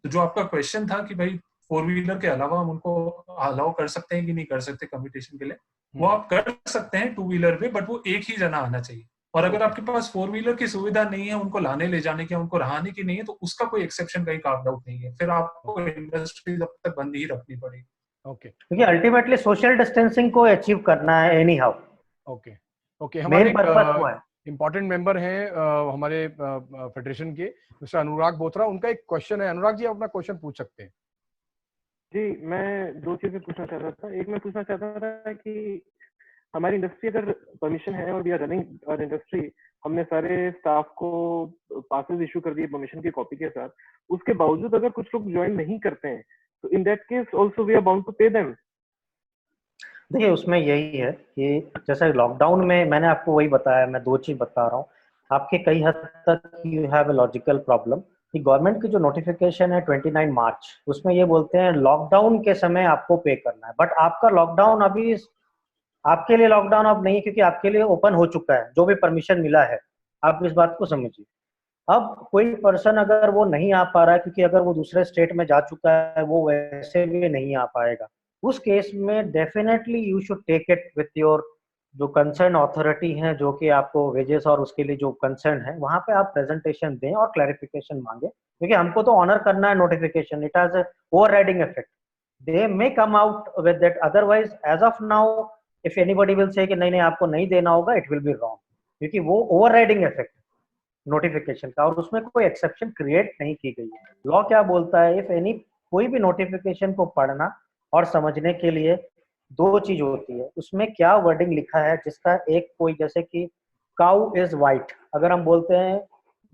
तो जो आपका क्वेश्चन था कि भाई 4 व्हीलर के अलावा हम उनको अलाउ कर सकते हैं कि नहीं कर सकते कम्यूटेशन के लिए, वो आप कर सकते हैं 2 व्हीलर पे, बट वो एक ही जना आना चाहिए। और अगर आपके पास 4 व्हीलर की सुविधा नहीं है, उनको लाने ले जाने की, उनको रहाने की नहीं है, तो उसका कोई एक्सेप्शन कहीं कार्व्ड आउट नहीं है, फिर आपको इंडस्ट्री जब तक बंद ही रखनी पड़ेगी। ओके, क्योंकि अल्टीमेटली सोशल डिस्टेंसिंग को अचीव करना है एनी हाउ। ओके, हमारे पर्पस वो है। इम्पोर्टेंट मेंबर हैं हमारे फेडरेशन के, मिस्टर अनुराग बोथरा। उनका एक क्वेश्चन है। अनुराग जी, आप अपना क्वेश्चन पूछ सकते हैं। जी, मैं 2 चीजें पूछना चाहता था। एक मैं पूछना चाहता था कि हमारी इंडस्ट्री अगर परमिशन है और वी आर रनिंग और इंडस्ट्री, हमने सारे स्टाफ को पासेस इशू कर दिए परमिशन की कॉपी के साथ, उसके बावजूद अगर कुछ लोग ज्वाइन नहीं करते हैं तो in that case also we are bound to pay them. देखिए, उसमें यही है कि जैसे लॉकडाउन में मैंने आपको वही बताया, मैं 2 चीज बता रहा हूँ। आपके कई हद तक you have a logical problem कि गवर्नमेंट की जो नोटिफिकेशन है 29 मार्च, उसमें ये बोलते हैं लॉकडाउन के समय आपको पे करना है, बट आपका लॉकडाउन अभी आपके लिए लॉकडाउन अब नहीं है, क्योंकि आपके लिए ओपन हो चुका है जो भी परमिशन मिला है। आप इस बात को समझिए। अब कोई पर्सन अगर वो नहीं आ पा रहा है, क्योंकि अगर वो दूसरे स्टेट में जा चुका है, वो वैसे भी नहीं आ पाएगा, उस केस में definitely you should take it with your जो कंसर्न अथॉरिटी है, जो कि आपको वेजेस और उसके लिए जो कंसर्न है, वहां पे आप प्रेजेंटेशन दें और क्लैरिफिकेशन मांगे, क्योंकि हमको तो ऑनर करना है notification. It has overriding effect. They may come out with that, otherwise as of now if anybody will say कि नहीं आपको नहीं देना होगा, इट विल बी रॉन्ग, क्योंकि वो ओवरराइडिंग इफेक्ट नोटिफिकेशन का, और उसमें कोई एक्सेप्शन क्रिएट नहीं की गई है। लॉ क्या बोलता है, इफ एनी कोई भी नोटिफिकेशन को पढ़ना और समझने के लिए दो चीज होती है, उसमें क्या वर्डिंग लिखा है, जिसका एक कोई जैसे कि काउ इज वाइट, अगर हम बोलते हैं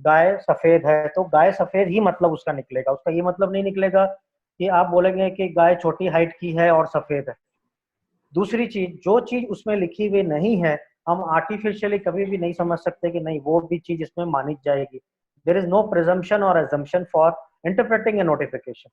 गाय सफेद है तो गाय सफेद ही मतलब उसका निकलेगा, उसका ये मतलब नहीं निकलेगा कि आप बोलेंगे कि गाय छोटी हाइट की है और सफेद है। दूसरी चीज, जो चीज उसमें लिखी हुई नहीं है हम आर्टिफिशियली कभी भी नहीं समझ सकते कि नहीं वो भी चीज इसमें मानी जाएगी। देयर इज नो प्रिजम्पशन और assumption for interpreting A notification.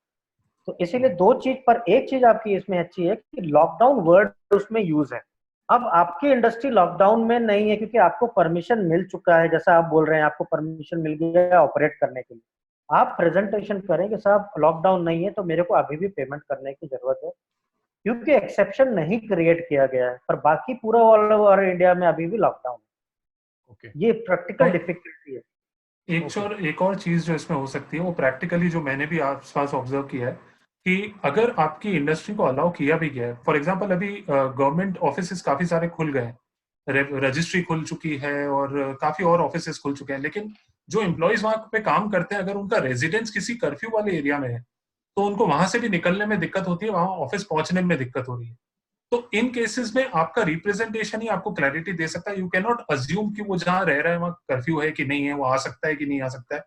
तो इसीलिए दो चीज पर एक चीज आपकी इसमें अच्छी है कि लॉकडाउन वर्ड उसमें यूज है। अब आपकी इंडस्ट्री लॉकडाउन में नहीं है क्योंकि आपको परमिशन मिल चुका है, जैसा आप बोल रहे हैं आपको परमिशन मिल गया है ऑपरेट करने के लिए। आप प्रेजेंटेशन करें कि साहब लॉकडाउन नहीं है तो मेरे को अभी भी पेमेंट करने की जरूरत है, क्योंकि एक्सेप्शन नहीं क्रिएट किया गया है, पर बाकी पूरा ऑल ओवर इंडिया में अभी भी लॉकडाउन है। Okay. ये प्रैक्टिकल डिफिकल्टी है। एक और चीज जो इसमें हो सकती है वो प्रैक्टिकली जो मैंने भी आसपास ऑब्जर्व किया है कि अगर आपकी इंडस्ट्री को अलाउ किया भी गया है, फॉर एग्जांपल अभी गवर्नमेंट ऑफिसेस काफी सारे खुल गए, रजिस्ट्री खुल चुकी है और काफी और ऑफिसेस खुल चुके हैं, लेकिन जो एम्प्लॉयज वहां पे काम करते हैं अगर उनका रेजिडेंस किसी कर्फ्यू वाले एरिया में है तो उनको वहां से भी निकलने में दिक्कत होती है, वहां ऑफिस पहुंचने में दिक्कत हो रही है। तो इन केसेस में आपका रिप्रेजेंटेशन ही आपको क्लैरिटी दे सकता है। यू कैन नॉट अज्यूम कि वो जहां रह रहा है वहां कर्फ्यू है कि नहीं है, वो आ सकता है कि नहीं आ सकता है।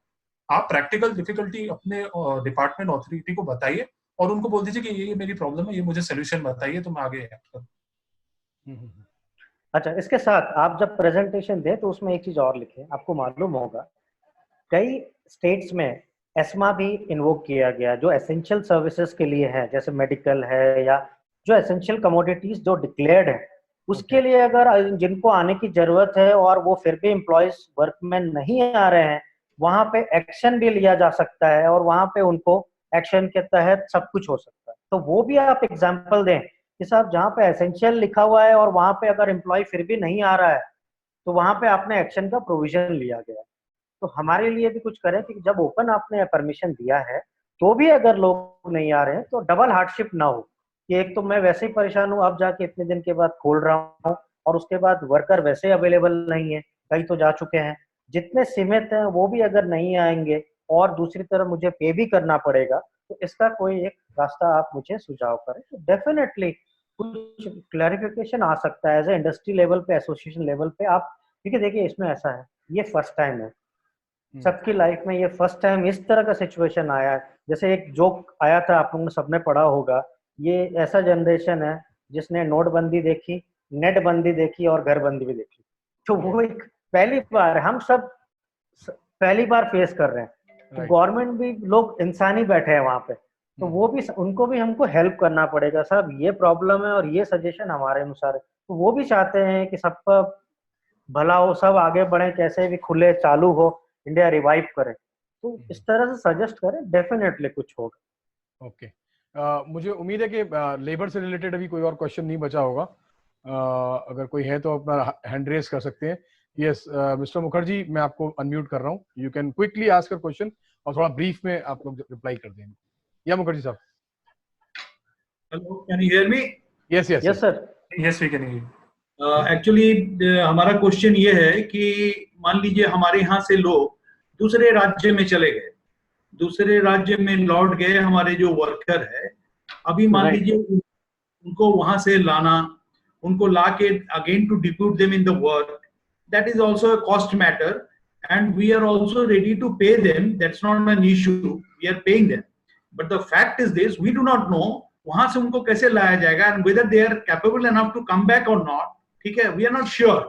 आप प्रैक्टिकल डिफिकल्टी अपने डिपार्टमेंट ऑथोरिटी को बताइए और उनको बोल दीजिए कि ये मेरी प्रॉब्लम है, ये मुझे सोल्यूशन बताइए तो मैं आगे एक्ट करूं। अच्छा, इसके साथ आप जब प्रेजेंटेशन दें तो उसमें एक चीज और लिखें। आपको मालूम होगा कई स्टेट्स में एस्मा भी इन्वोक किया गया जो एसेंशियल सर्विसेज के लिए है, जैसे मेडिकल है या जो एसेंशियल कमोडिटीज जो डिक्लेयर्ड है उसके लिए अगर जिनको आने की जरूरत है और वो फिर भी एम्प्लॉयज वर्क में नहीं आ रहे हैं, वहां पे एक्शन भी लिया जा सकता है और वहां पे उनको एक्शन के तहत सब कुछ हो सकता है। तो वो भी आप एग्जाम्पल दें कि साहब जहाँ पे एसेंशियल लिखा हुआ है और वहां पे अगर एम्प्लॉय फिर भी नहीं आ रहा है तो वहां पे आपने एक्शन का प्रोविजन लिया गया है। तो हमारे लिए भी कुछ करें कि जब ओपन आपने परमिशन दिया है तो भी अगर लोग नहीं आ रहे हैं तो डबल हार्डशिप ना हो कि एक तो मैं वैसे ही परेशान हूँ अब जाके इतने दिन के बाद खोल रहा हूँ और उसके बाद वर्कर वैसे अवेलेबल नहीं है, कई तो जा चुके हैं, जितने सीमित हैं वो भी अगर नहीं आएंगे और दूसरी तरफ मुझे पे भी करना पड़ेगा, तो इसका कोई एक रास्ता आप मुझे सुझाव करें तो डेफिनेटली कुछ क्लैरिफिकेशन आ सकता है एज ए इंडस्ट्री लेवल पे, एसोसिएशन लेवल पे आप। क्योंकि देखिए इसमें ऐसा है, ये फर्स्ट टाइम है सबकी लाइफ में, ये फर्स्ट टाइम इस तरह का सिचुएशन आया है। जैसे एक जोक आया था, आप लोगों ने सबने पढ़ा होगा, ये ऐसा जनरेशन है जिसने नोटबंदी देखी, नेट बंदी देखी और घर बंदी भी देखी। तो वो एक पहली बार हम सब पहली बार फेस कर रहे हैं। तो गवर्नमेंट भी, लोग इंसान ही बैठे हैं वहां पे, तो वो भी, उनको भी हमको हेल्प करना पड़ेगा। साहब ये प्रॉब्लम है और ये सजेशन हमारे अनुसार है, तो वो भी चाहते हैं कि सबका भला हो, सब आगे बढ़े, कैसे भी खुले चालू हो, इंडिया रिवाइव करे। तो इस तरह से सजेस्ट करें, डेफिनेटली कुछ होगा। ओके, मुझे उम्मीद है कि लेबर से रिलेटेड अभी कोई और क्वेश्चन नहीं बचा होगा। अगर कोई है तो अपना हैंड रेज कर सकते हैं। यस मिस्टर मुखर्जी, मैं आपको अनम्यूट कर रहा हूँ, you can quickly ask question और थोड़ा ब्रीफ में आप लोग रिप्लाई कर देंगे। या मुखर्जी साहब। Hello, can you hear me? Yes yes yes sir, yes we can hear you. Actually हमारा क्वेश्चन ये है कि मान लीजिए हमारे यहाँ से लोग दूसरे राज्य में चले गए, दूसरे राज्य में लौट गए, हमारे जो वर्कर है, अभी मान लीजिए उनको वहां से लाना, उनको ला के again to depute them in the work, that is also a cost matter and we are also ready to pay them, that's not an issue, we are paying them, but the fact is this, we do not know वहां से उनको कैसे लाया जाएगा and whether they are capable enough to come back और not. ठीक है, we are not sure.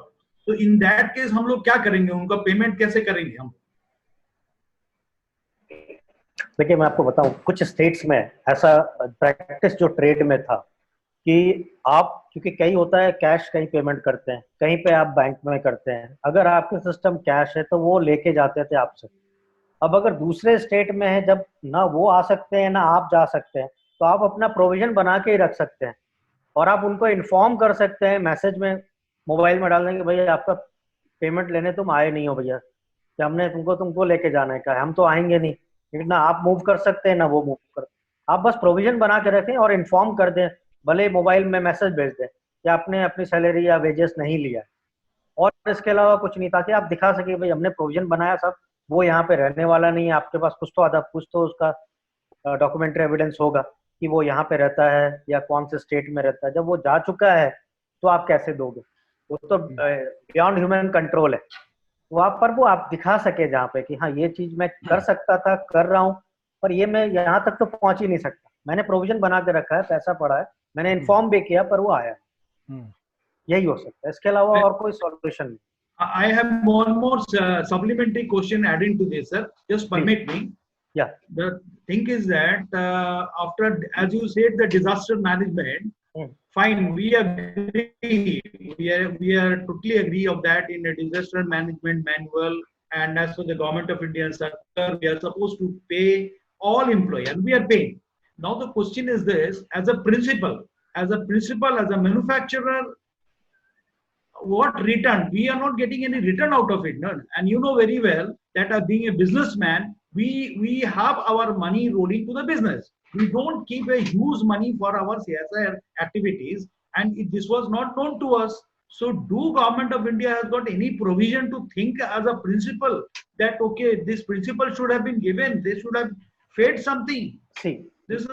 तो इन दैट केस हम लोग क्या करेंगे, उनका पेमेंट कैसे करेंगे हम? देखिए मैं आपको बताऊं, कुछ स्टेट्स में ऐसा प्रैक्टिस जो ट्रेड में था कि आप, क्योंकि कहीं होता है कैश कहीं पेमेंट करते हैं, कहीं पे आप बैंक में करते हैं, अगर आपके सिस्टम कैश है तो वो लेके जाते थे आपसे। अब अगर दूसरे स्टेट में है, जब ना वो आ सकते हैं ना आप जा सकते हैं, तो आप अपना प्रोविजन बना के ही रख सकते हैं और आप उनको इन्फॉर्म कर सकते हैं, मैसेज में मोबाइल में डाल देंगे, भैया आपका पेमेंट लेने तुम आए नहीं हो भैया, कि हमने तुमको लेके जाने का है, हम तो आएंगे नहीं। लेकिन ना आप मूव कर सकते हैं ना वो मूव कर, आप बस प्रोविजन बना के रखें और इन्फॉर्म कर दें, भले मोबाइल में मैसेज भेज दें कि आपने अपनी सैलरी या वेजेस नहीं लिया, और इसके अलावा कुछ नहीं, ताकि आप दिखा सके भाई हमने प्रोविजन बनाया, सब वो यहाँ पे रहने वाला नहीं है, आपके पास कुछ तो उसका डॉक्यूमेंट्री एविडेंस होगा कि वो यहाँ पे रहता है या कौन से स्टेट में रहता है। जब वो जा चुका है तो आप कैसे दोगे? वो तो बियॉन्ड ह्यूमन कंट्रोल है। वो आप दिखा सके जहाँ पे कि हाँ ये चीज मैं कर सकता था, कर रहा हूँ, पर ये मैं यहाँ तक तो पहुंच ही नहीं सकता। मैंने प्रोविजन बना के रखा है, पैसा पड़ा है, मैंने इन्फॉर्म भी किया, पर वो आया। यही हो सकता है, इसके अलावा और कोई सॉल्यूशन नहीं। I have one more supplementary question adding to this, sir. Just permit me. Yeah. The thing is that after, as you said, the disaster management, fine, we agree. We are totally agree of that in a disaster management manual, and as for the government of India and circular, we are supposed to pay all employees, and we are paying. Now the question is this: as a principal, as a manufacturer, what return? We are not getting any return out of it, no? And you know very well that being a businessman, we have our money rolling to the business. We don't keep a huge money for our CSR activities, and this was not known to us. So, do government of India has got any provision to think as a principle that okay, this principle should have been given, they should have fed something? See, this is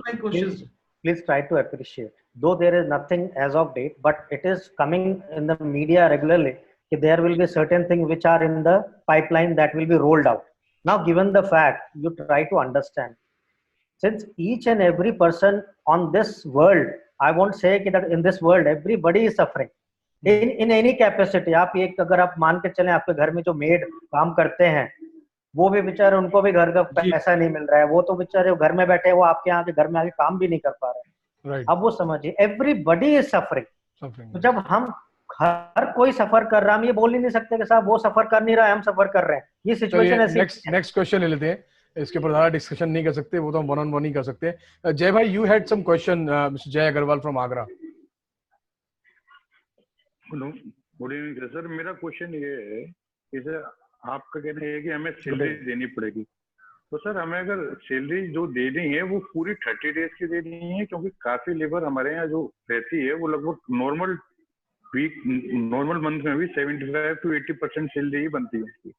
my question. Please try to appreciate. Though there is nothing as of date, but it is coming in the media regularly. There will be certain things which are in the pipeline that will be rolled out. Now, given the fact, you try to understand, since each and every person on this world, I won't say that in this world, everybody is suffering. In any capacity. आप एक अगर आप मान के चलें, आपके घर में जो मेड काम करते हैं, वो भी बेचारे, उनको भी घर का पैसा नहीं मिल रहा है, वो तो बेचारे घर में बैठे, वो आपके यहाँ के घर में आके काम भी नहीं कर पा रहे हैं। Right. अब वो समझिए, एवरीबडी इज सफरिंग। तो जब हम हर कोई सफर कर रहा है, हम ये बोल ही नहीं सकते कि साहब वो सफर कर नहीं रहा है, हम सफर कर रहे हैं। ये सिचुएशन ऐसी। नेक्स्ट क्वेश्चन ले लेते हैं, इसके ऊपर ज्यादा डिस्कशन नहीं कर सकते, वो तो हम वन ऑन वन ही कर सकते हैं। जय भाई, you had some question, mister Jai Agarwal from Agra. Hello, good evening sir. मेरा क्वेश्चन ये है कि सर आपका कहना है कि हमें सैलरी देनी पड़ेगी, तो सर हमें अगर सैलरी जो देनी है वो पूरी 30 डेज की देनी है? क्योंकि काफी लेबर हमारे यहाँ जो रहती है वो लगभग नॉर्मल मंथ में भी 75 to 80% सैलरी ही बनती है उसकी,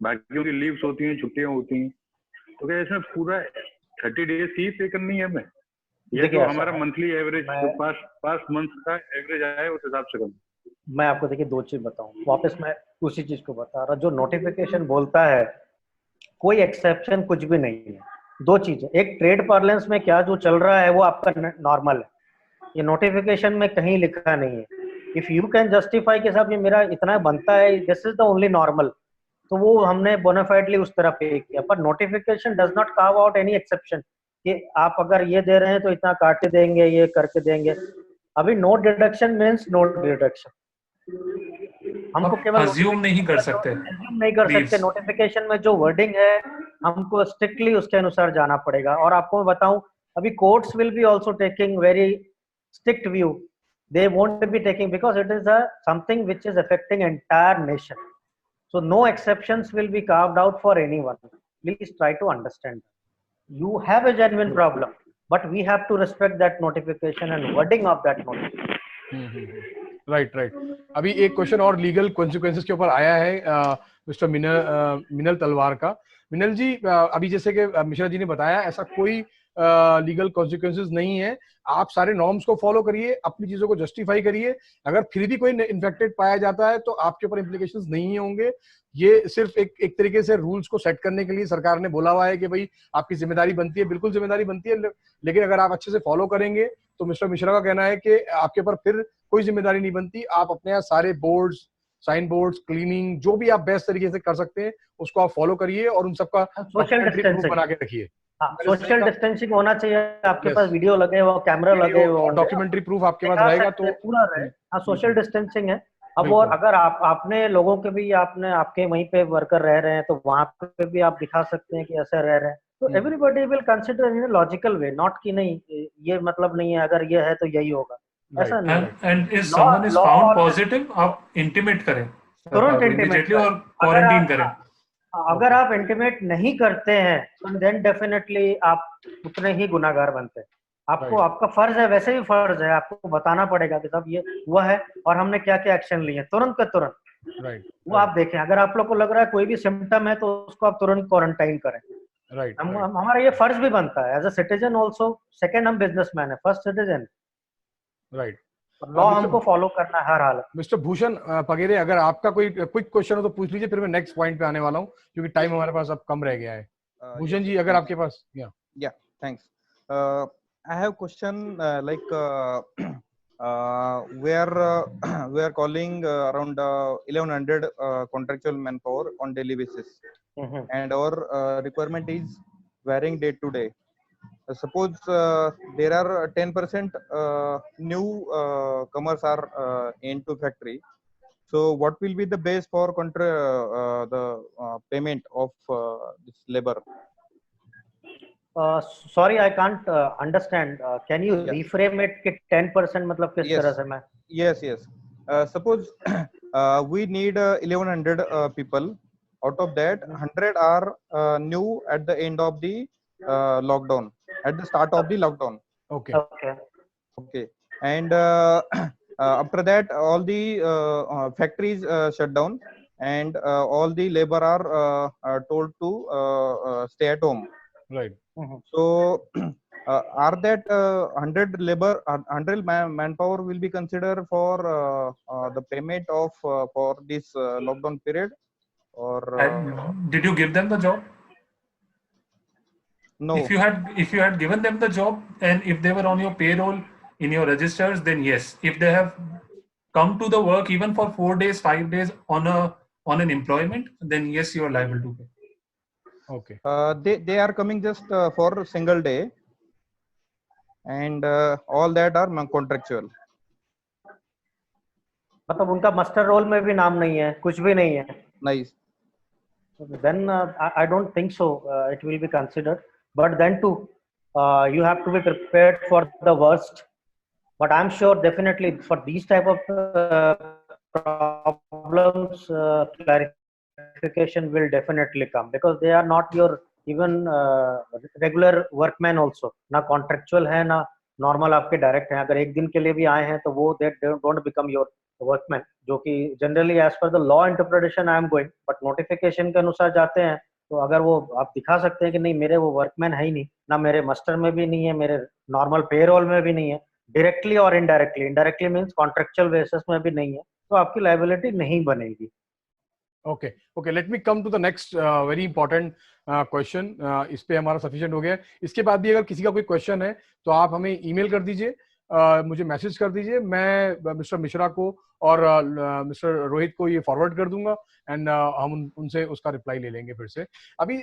बाकी उनकी लीव्स होती हैं, छुट्टियां होती हैं। तो क्या इसमें पूरा 30 डेज ही पे करनी है हमें, या जो हमारा मंथली एवरेज पास मंथ का एवरेज आया उस हिसाब से करना? मैं आपको देखिए दो चीज बताऊं, वापस मैं उसी चीज को बता रहा। जो नोटिफिकेशन बोलता है, कोई एक्सेप्शन कुछ भी नहीं है। दो चीजें, एक ट्रेड पार्लेंस में क्या जो चल रहा है वो आपका नॉर्मल है, ये नोटिफिकेशन में कहीं लिखा नहीं है। इफ यू कैन जस्टिफाई के साथ ये मेरा इतना बनता है, this is the only normal, तो वो हमने बोनाफाइडली उस तरह पे किया। पर notification does not carve out any exception कि आप अगर ये दे रहे हैं तो इतना काट के देंगे, ये करके देंगे। अभी no deduction means no deduction. हमको केवल अज्यूम नहीं कर सकते, नोटिफिकेशन में जो वर्डिंग है हमको स्ट्रिक्टली उसके अनुसार जाना पड़ेगा। और आपको मैं बताऊं, अभी courts will be also taking very strict view, they won't be taking because it is something which is affecting entire nation, so no exceptions will be carved out for anyone. Please try to understand. You have a genuine problem, but we have to respect that notification and wording of that notification. Right. अभी एक question और legal consequences के ऊपर आया है mister मिनल तलवार का। मिनल जी, अभी जैसे कि मिश्रा जी ने बताया, ऐसा कोई लीगल कॉन्सिक्वेंसेस नहीं है। आप सारे नॉर्म्स को फॉलो करिए, अपनी चीजों को जस्टिफाई करिए। अगर फिर भी कोई इन्फेक्टेड पाया जाता है तो आपके ऊपर इम्प्लीकेशंस नहीं होंगे। ये सिर्फ एक तरीके से रूल्स को सेट करने के लिए सरकार ने बोला हुआ है कि भाई आपकी जिम्मेदारी बनती है, बिल्कुल जिम्मेदारी बनती है, लेकिन अगर आप अच्छे से फॉलो करेंगे तो मिस्टर मिश्रा का कहना है कि आपके ऊपर फिर कोई जिम्मेदारी नहीं बनती। आप अपने यहाँ सारे बोर्ड्स, साइन बोर्ड्स, क्लीनिंग, जो भी आप बेस्ट तरीके से कर सकते हैं उसको आप फॉलो करिए और उन सबका सोशल डिस्टेंसिंग बना के रखिए। सोशल डिस्टेंसिंग होना चाहिए, आपके पास वीडियो लगे हो, कैमरा लगे हो, डॉक्यूमेंटरी प्रूफ आपके पास रहेगा तो पूरा रहे। हाँ, सोशल डिस्टेंसिंग है। अब और अगर आपने लोगों के भी, आपने आपके वहीं पे वर्कर रह रहे हैं तो वहां पे भी आप दिखा सकते हैं कि ऐसे रह रहे हैं, तो everybody will consider in logical way, not कि नहीं ये मतलब नहीं है, अगर ये है तो यही होगा, ऐसा नहीं है। And if someone is found positive, आप इंटीमेट करें, तुरंत इंटीमेट और क्वारंटाइन करें। अगर आप इंटीमेट नहीं करते हैं तो देन डेफिनेटली आप उतने ही गुनाहगार बनते हैं। आपको आपका फर्ज है, वैसे भी फर्ज है, आपको बताना पड़ेगा कि साहब ये हुआ है और हमने क्या क्या एक्शन लिए, तुरंत के तुरंत। वो आप देखें, अगर आप लोग को लग रहा है कोई भी सिम्टम है तो उसको आप तुरंत क्वारंटाइन करें। राइट। हमारा ये फर्ज भी बनता है as a citizen also. Second हम बिजनेसमैन है, फर्स्ट सिटीजन। राइट। लॉ हमको फॉलो करना है हर हालत। मिस्टर भूषण पगेरे, अगर आपका कोई क्विक क्वेश्चन हो तो पूछ लीजिए, फिर मैं नेक्स्ट पॉइंट पे आने वाला हूँ क्योंकि टाइम हमारे पास अब कम रह गया है। भूषण जी, अगर आपके पास या thanks. I have question like we are calling around 1100 contractual manpower on daily basis, and our requirement is varying day to day. Suppose there are 10% new comers are into factory. So what will be the base for the payment of this labor? Sorry, I can't understand. Can you reframe it कि 10% मतलब किस तरह से मैं? Yes. Suppose we need 1100 people. Out of that, 100 are new at the end of the lockdown, at the start of the lockdown. Okay. And after that, all the factories shut down, and all the labor are told to stay at home. Right. So are that 100 labor, 100 manpower will be considered for the payment of for this lockdown period, or did you give them the job? No. If you had given them the job, and if they were on your payroll in your registers, then yes. If they have come to the work even for 4 days, 5 days on an employment, then yes, you are liable to pay. Okay. They are coming just for a single day, and all that are contractual. मतलब उनका master role में भी नाम नहीं है, कुछ भी नहीं है. Nice. Then I don't think so. It will be considered, but then too, you have to be prepared for the worst. But I'm sure definitely for these type of problems, clarification will definitely come, because they are not your even regular workmen also. ना contractual है, ना normal आपके direct हैं. अगर एक दिन के लिए भी आए हैं तो वो they don't become your workmen, जो कि generally as per the law interpretation I am going, but notification के अनुसार जाते हैं तो अगर वो आप दिखा सकते हैं कि नहीं मेरे वो वर्कमैन है ही नहीं, ना मेरे मस्टर में भी नहीं है, मेरे नॉर्मल पेरोल में भी नहीं है, डायरेक्टली और indirectly, indirectly means contractual basis में भी नहीं है, तो आपकी लायबिलिटी नहीं बनेगी. Okay, let me come to the next very important question. इस पे हमारा सफिशिएंट हो गया. इसके बाद भी अगर किसी का कोई क्वेश्चन है तो आप हमें ईमेल कर दीजिए, मुझे मैसेज कर दीजिए. मैं मिस्टर मिश्रा को और मिस्टर रोहित को ये फॉरवर्ड कर दूंगा, एंड हम उनसे उसका रिप्लाई ले लेंगे फिर से. अभी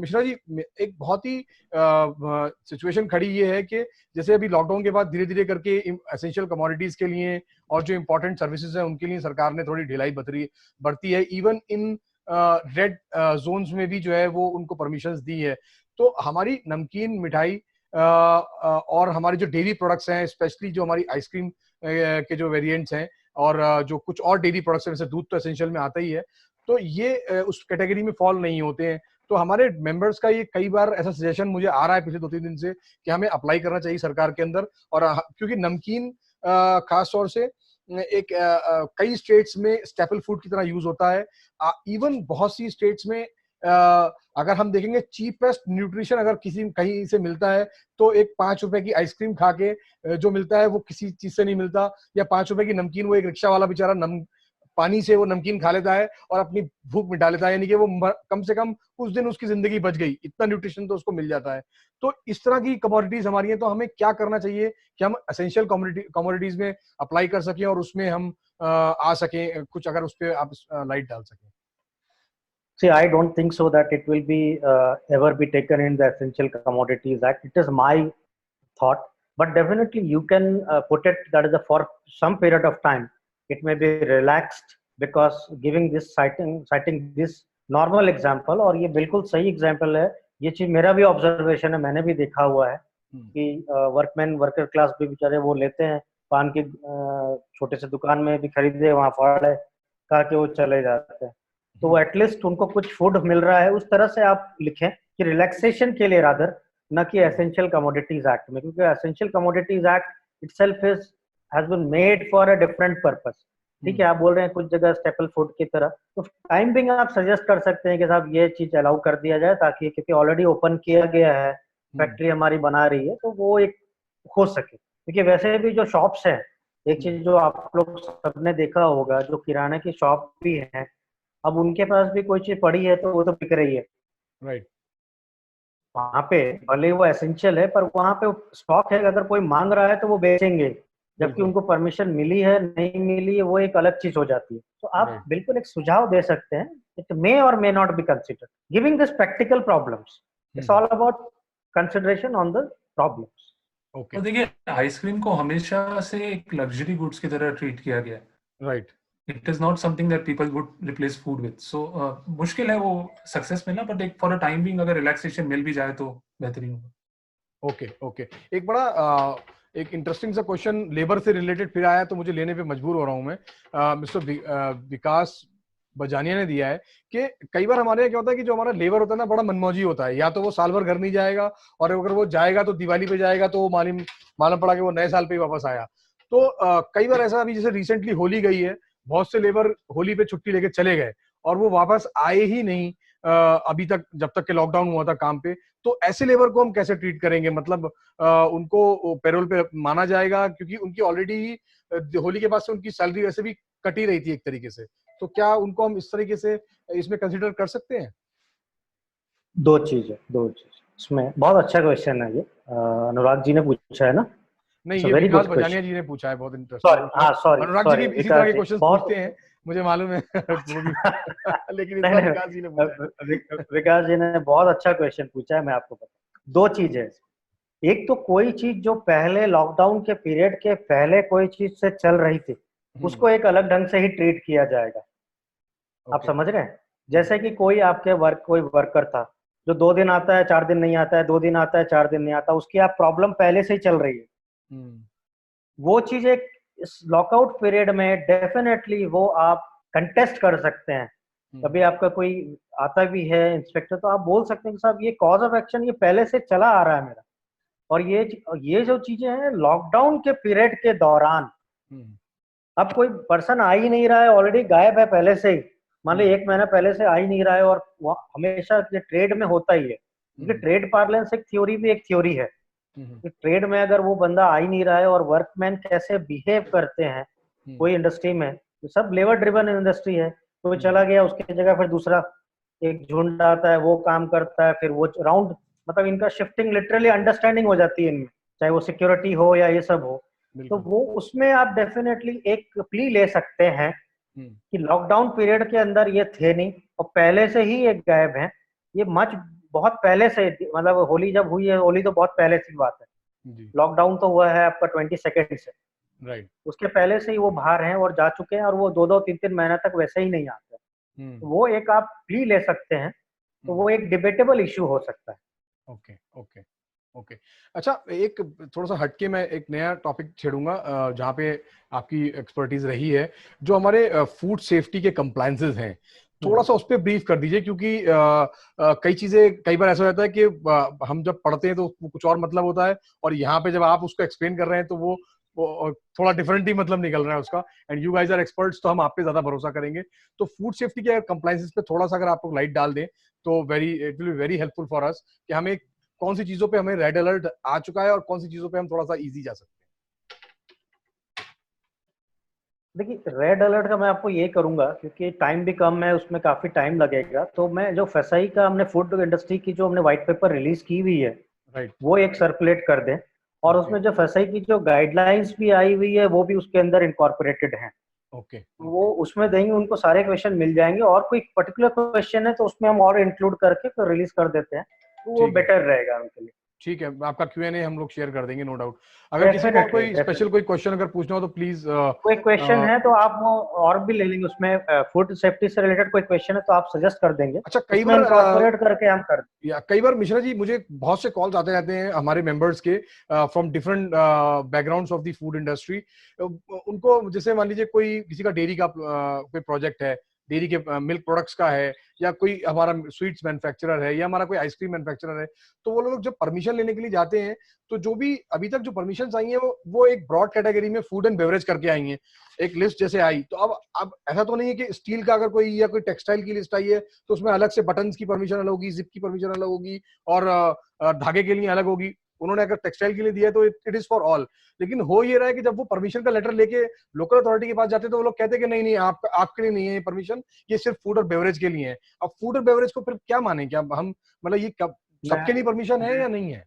मिश्रा जी, एक बहुत ही सिचुएशन खड़ी ये है कि जैसे अभी लॉकडाउन के बाद धीरे धीरे करके एसेंशियल कमोडिटीज के लिए और जो इम्पोर्टेंट सर्विसेज हैं उनके लिए सरकार ने थोड़ी ढिलाई बरती है. इवन इन रेड जोन्स में भी जो है वो उनको परमिशंस दी है. तो हमारी नमकीन, मिठाई और हमारे जो डेयरी प्रोडक्ट्स हैं, स्पेशली जो हमारी आइसक्रीम के जो वेरिएंट्स हैं और जो कुछ और डेयरी प्रोडक्ट्स हैं, जैसे दूध तो एसेंशियल में आता ही है, तो ये उस कैटेगरी में फॉल नहीं होते हैं. तो हमारे मेंबर्स का ये कई बार ऐसा सजेशन मुझे आ रहा है पिछले 2-3 दिन से कि हमें अप्लाई करना चाहिए सरकार के अंदर. और क्योंकि नमकीन खास तौर से एक कई स्टेट्स में स्टेपल फूड की तरह यूज होता है. इवन बहुत सी स्टेट्स में अगर हम देखेंगे चीपेस्ट न्यूट्रिशन अगर किसी कहीं से मिलता है तो एक 5 रुपए की आइसक्रीम खा के जो मिलता है वो किसी चीज से नहीं मिलता, या 5 रुपए की नमकीन वो एक रिक्शा वाला बेचारा पानी से वो नमकीन खा लेता है और अपनी भूख मिटा लेता है, यानी कि वो कम से कम उस दिन उसकी जिंदगी बच गई, इतना न्यूट्रिशन तो उसको मिल जाता है. तो इस तरह की कमोडिटीज हमारी हैं, तो हमें क्या करना चाहिए कि हम एसेंशियल कमोडिटीज में अप्लाई कर सकें और उसमें हम आ सकें? कुछ अगर उस पर आप लाइट डाल सकें. See, I don't think so that it will be ever be taken in the Essential Commodities Act. It is my thought, but definitely you can put it that is for some period of time. It may be relaxed, because giving this citing this normal example, और ये बिल्कुल सही example है. ये चीज मेरा भी observation है, मैंने भी देखा हुआ है कि वर्कमैन, वर्कर क्लास भी बेचारे वो लेते हैं पान की छोटे से दुकान में भी खरीदे, वहाँ फाड़े खा के वो चले जाते हैं. तो एटलीस्ट उनको कुछ फूड मिल रहा है. उस तरह से आप लिखें कि रिलैक्सेशन के लिए रादर, न कि एसेंशियल कमोडिटीज एक्ट में, क्योंकि essential commodities act itself has been made for a different purpose. ठीक है, आप बोल रहे हैं कुछ जगह स्टेपल फूड की तरह, तो टाइम बिंग आप सजेस्ट कर सकते हैं कि साहब ये चीज अलाउ कर दिया जाए, ताकि क्योंकि ऑलरेडी ओपन किया गया है, फैक्ट्री हमारी बना रही है, तो वो एक हो सके। क्योंकि वैसे भी जो शॉप्स हैं, एक चीज जो आप लोग सबने देखा होगा, जो किराने की शॉप भी है, अब उनके पास भी कोई चीज पड़ी है तो वो तो बिक रही है, राइट। वहां पे भले वो एसेंशियल है, पर वहां पे स्टॉक है, अगर कोई मांग रहा है तो वो बेचेंगे, जबकि उनको परमिशन मिली है नहीं मिली है वो एक अलग चीज हो जाती है। तो आप बिल्कुल एक सुझाव दे सकते हैं, इट मे और may not be considered giving this practical problems, it's all about consideration on the problems. तो देखिए, आइसक्रीम को हमेशा से एक लग्जरी गुड्स की तरह ट्रीट किया गया है, right. It is not something that people would replace food with. So मुश्किल है वो सक्सेस मिलना, बट एक फॉर अ टाइम बिंग अगर रिलैक्सेशन मिल भी जाए तो बेहतरीन होगा। ओके ओके, एक बड़ा एक इंटरेस्टिंग सा क्वेश्चन लेबर से रिलेटेड फिर आया, तो मुझे लेने पे मजबूर हो रहा हूँ मैं। मिस्टर विकास बजानिया ने दिया है कि कई बार हमारे यहाँ क्या होता है कि जो हमारा लेबर होता है ना, बड़ा मनमौजी होता है, या तो वो साल भर घर नहीं जाएगा, और अगर वो जाएगा तो दिवाली पे जाएगा, तो वो मालूम पड़ा कि वो नए साल पे ही वापस आया। तो कई बार ऐसा, अभी जैसे रिसेंटली होली गई है, बहुत से लेबर होली पे छुट्टी लेके चले गए और वो वापस आए ही नहीं अभी तक, जब तक के लॉकडाउन हुआ था काम पे। तो ऐसे लेबर को हम कैसे ट्रीट करेंगे? मतलब उनको पेरोल पे माना जाएगा, क्योंकि उनकी ऑलरेडी होली के बाद से उनकी सैलरी वैसे भी कटी रही थी एक तरीके से, तो क्या उनको हम इस तरीके से इसमें कंसीडर कर सकते हैं? दो चीज इसमें बहुत अच्छा क्वेश्चन है ये, अनुराग जी ने पूछा है ना? नहीं, ये विकास बजानिया जी ने पूछा है, बहुत इंटरेस्टिंग। सॉरी, अनुराग जी भी इसी तरह के क्वेश्चन पूछते हैं, मुझे मालूम है। लेकिन इस बार विकास जी ने पूछा। विकास जी ने बहुत अच्छा क्वेश्चन पूछा है, मैं आपको बता, दो चीज है। एक तो कोई चीज जो पहले लॉकडाउन के पीरियड के पहले कोई चीज से चल रही थी, उसको एक अलग ढंग से ही ट्रीट किया जाएगा। आप समझ रहे हैं? जैसे कि कोई वर्कर था जो 2 दिन आता है 4 दिन नहीं आता है, 2 दिन आता है 4 दिन नहीं आता, उसकी आप प्रॉब्लम पहले से ही चल रही है, वो चीज एक इस लॉकआउट पीरियड में डेफिनेटली वो आप कंटेस्ट कर सकते हैं। कभी आपका कोई आता भी है इंस्पेक्टर, तो आप बोल सकते हैं कि साहब ये कॉज ऑफ एक्शन ये पहले से चला आ रहा है मेरा, और ये जो चीजें हैं लॉकडाउन के पीरियड के दौरान, अब कोई पर्सन आ ही नहीं रहा है, ऑलरेडी गायब है पहले से ही, मान लो 1 महीना पहले से आ ही नहीं रहा है, और हमेशा ये ट्रेड में होता ही है, क्योंकि ट्रेड पार्लेंस एक थ्योरी भी एक थ्योरी है। ट्रेड में अगर वो बंदा आ ही नहीं रहा है, और वर्कमैन कैसे बिहेव करते हैं कोई इंडस्ट्री में, तो सब लेबर ड्रिवन इंडस्ट्री है, कोई चला गया उसकी जगह फिर दूसरा एक झुंड आता है, वो काम करता है, फिर वो राउंड, मतलब इनका शिफ्टिंग लिटरली अंडरस्टैंडिंग हो जाती है इनमें, चाहे वो सिक्योरिटी हो या ये सब हो। तो वो उसमें आप डेफिनेटली एक प्ली ले सकते हैं कि लॉकडाउन पीरियड के अंदर ये थे नहीं और पहले से ही एक गायब है, ये बहुत पहले से, मतलब होली जब हुई है, होली तो बहुत पहले से बात है, लॉकडाउन तो हुआ है आपका 22 से, राइट, उसके पहले से ही वो बाहर हैं और जा चुके हैं, और वो 2-2, 3-3 महीना तक वैसे ही नहीं आते। तो वो एक आप प्ली ले सकते हैं, तो वो एक डिबेटेबल इश्यू हो सकता है। ओके ओके ओके, अच्छा, एक थोड़ा सा हटके मैं एक नया टॉपिक छेड़ूंगा जहाँ पे आपकी एक्सपर्टीज रही है, जो हमारे फूड सेफ्टी के कंप्लायंसेस हैं, थोड़ा सा उस पर ब्रीफ कर दीजिए, क्योंकि कई चीजें कई बार ऐसा होता है कि हम जब पढ़ते हैं तो कुछ और मतलब होता है, और यहाँ पे जब आप उसको एक्सप्लेन कर रहे हैं तो वो थोड़ा डिफरेंट ही मतलब निकल रहा है उसका, and you guys are experts, तो हम आप पे ज्यादा भरोसा करेंगे। तो फूड सेफ्टी के कंप्लायंसेस पे थोड़ा सा अगर आप लोग लाइट डाल दें तो it will be very helpful for us, कि हमें कौन सी चीजों पे हमें रेड अलर्ट आ चुका है और कौन सी चीजों पे हम थोड़ा सा इजी जा सकते हैं। देखिए, रेड अलर्ट का मैं आपको ये करूंगा, क्योंकि टाइम भी कम है, उसमें काफी टाइम लगेगा, तो मैं जो FSSAI का हमने फूड इंडस्ट्री की जो हमने व्हाइट पेपर रिलीज की हुई है, वो एक सर्कुलेट कर दें, और उसमें जो FSSAI की जो गाइडलाइंस भी आई हुई है वो भी उसके अंदर इनकॉर्पोरेटेड है। वो उसमें देंगे, उनको सारे क्वेश्चन मिल जाएंगे, और कोई पर्टिकुलर क्वेश्चन है तो उसमें हम और इंक्लूड करके फिर रिलीज कर देते हैं, तो वो बेटर रहेगा उनके लिए। ठीक है, आपका Q&A हम लोग शेयर कर देंगे, नो डाउट। अगर किसी को कोई स्पेशल कोई क्वेश्चन अगर पूछना हो तो प्लीज, कोई क्वेश्चन है तो आप वो और भी ले लेंगे, उसमें फूड सेफ्टी से रिलेटेड कोई क्वेश्चन है तो आप सजेस्ट कर देंगे। अच्छा, कई बार इनकॉर्पोरेट करके हम कर देंगे। या कई बार मिश्रा जी, मुझे बहुत से कॉल्स आते रहते हैं हमारे मेंबर्स के from different backgrounds of the food industry. उनको जैसे मान लीजिए कोई किसी का डेयरी का कोई प्रोजेक्ट है, डेयरी के मिल्क प्रोडक्ट्स का है, या कोई हमारा स्वीट्स मैन्युफैक्चरर है, या हमारा कोई आइसक्रीम मैन्युफैक्चरर है, तो वो लोग जब परमिशन लेने के लिए जाते हैं तो जो भी अभी तक जो परमिशन आई है वो एक ब्रॉड कैटेगरी में फूड एंड बेवरेज करके आई है, एक लिस्ट जैसे आई। तो अब ऐसा तो नहीं है कि स्टील का अगर कोई या कोई टेक्सटाइल की लिस्ट आई है तो उसमें अलग से बटन्स की परमिशन अलग होगी, जिप की परमिशन अलग होगी, और धागे के लिए अलग होगी। उन्होंने अगर टेक्सटाइल के लिए दिया है तो इट इज फॉर ऑल। लेकिन हो ये रहा है कि जब वो परमिशन का लेटर लेके लोकल अथॉरिटी के पास जाते हैं तो वो लोग कहते हैं कि नहीं नहीं, आपके लिए नहीं है ये परमिशन, ये सिर्फ फूड और बेवरेज के लिए है। अब फूड और बेवरेज को फिर क्या माने, क्या हम मतलब ये सबके लिए परमिशन है या नहीं है?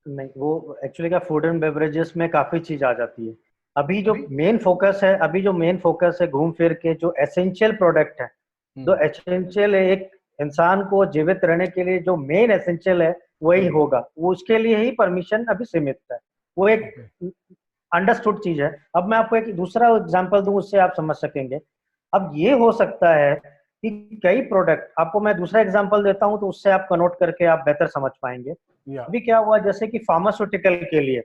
नहीं, वो एक्चुअली क्या, फूड एंड बेवरेजेस में काफी चीज आ जाती है। अभी जो मेन फोकस है घूम फिर के जो एसेंशियल प्रोडक्ट है, जो एसेंशियल है एक इंसान को जीवित रहने के लिए, जो मेन एसेंशियल है वही होगा, वो उसके लिए ही परमिशन अभी सीमित है, वो एक अंडरस्टूड चीज है। अब मैं आपको एक दूसरा एग्जांपल दूं, उससे आप समझ सकेंगे। अब ये हो सकता है कि कई प्रोडक्ट, आपको मैं दूसरा एग्जांपल देता हूं तो उससे आप कनोट करके आप बेहतर समझ पाएंगे। अभी क्या हुआ, जैसे कि फार्मास्यूटिकल के लिए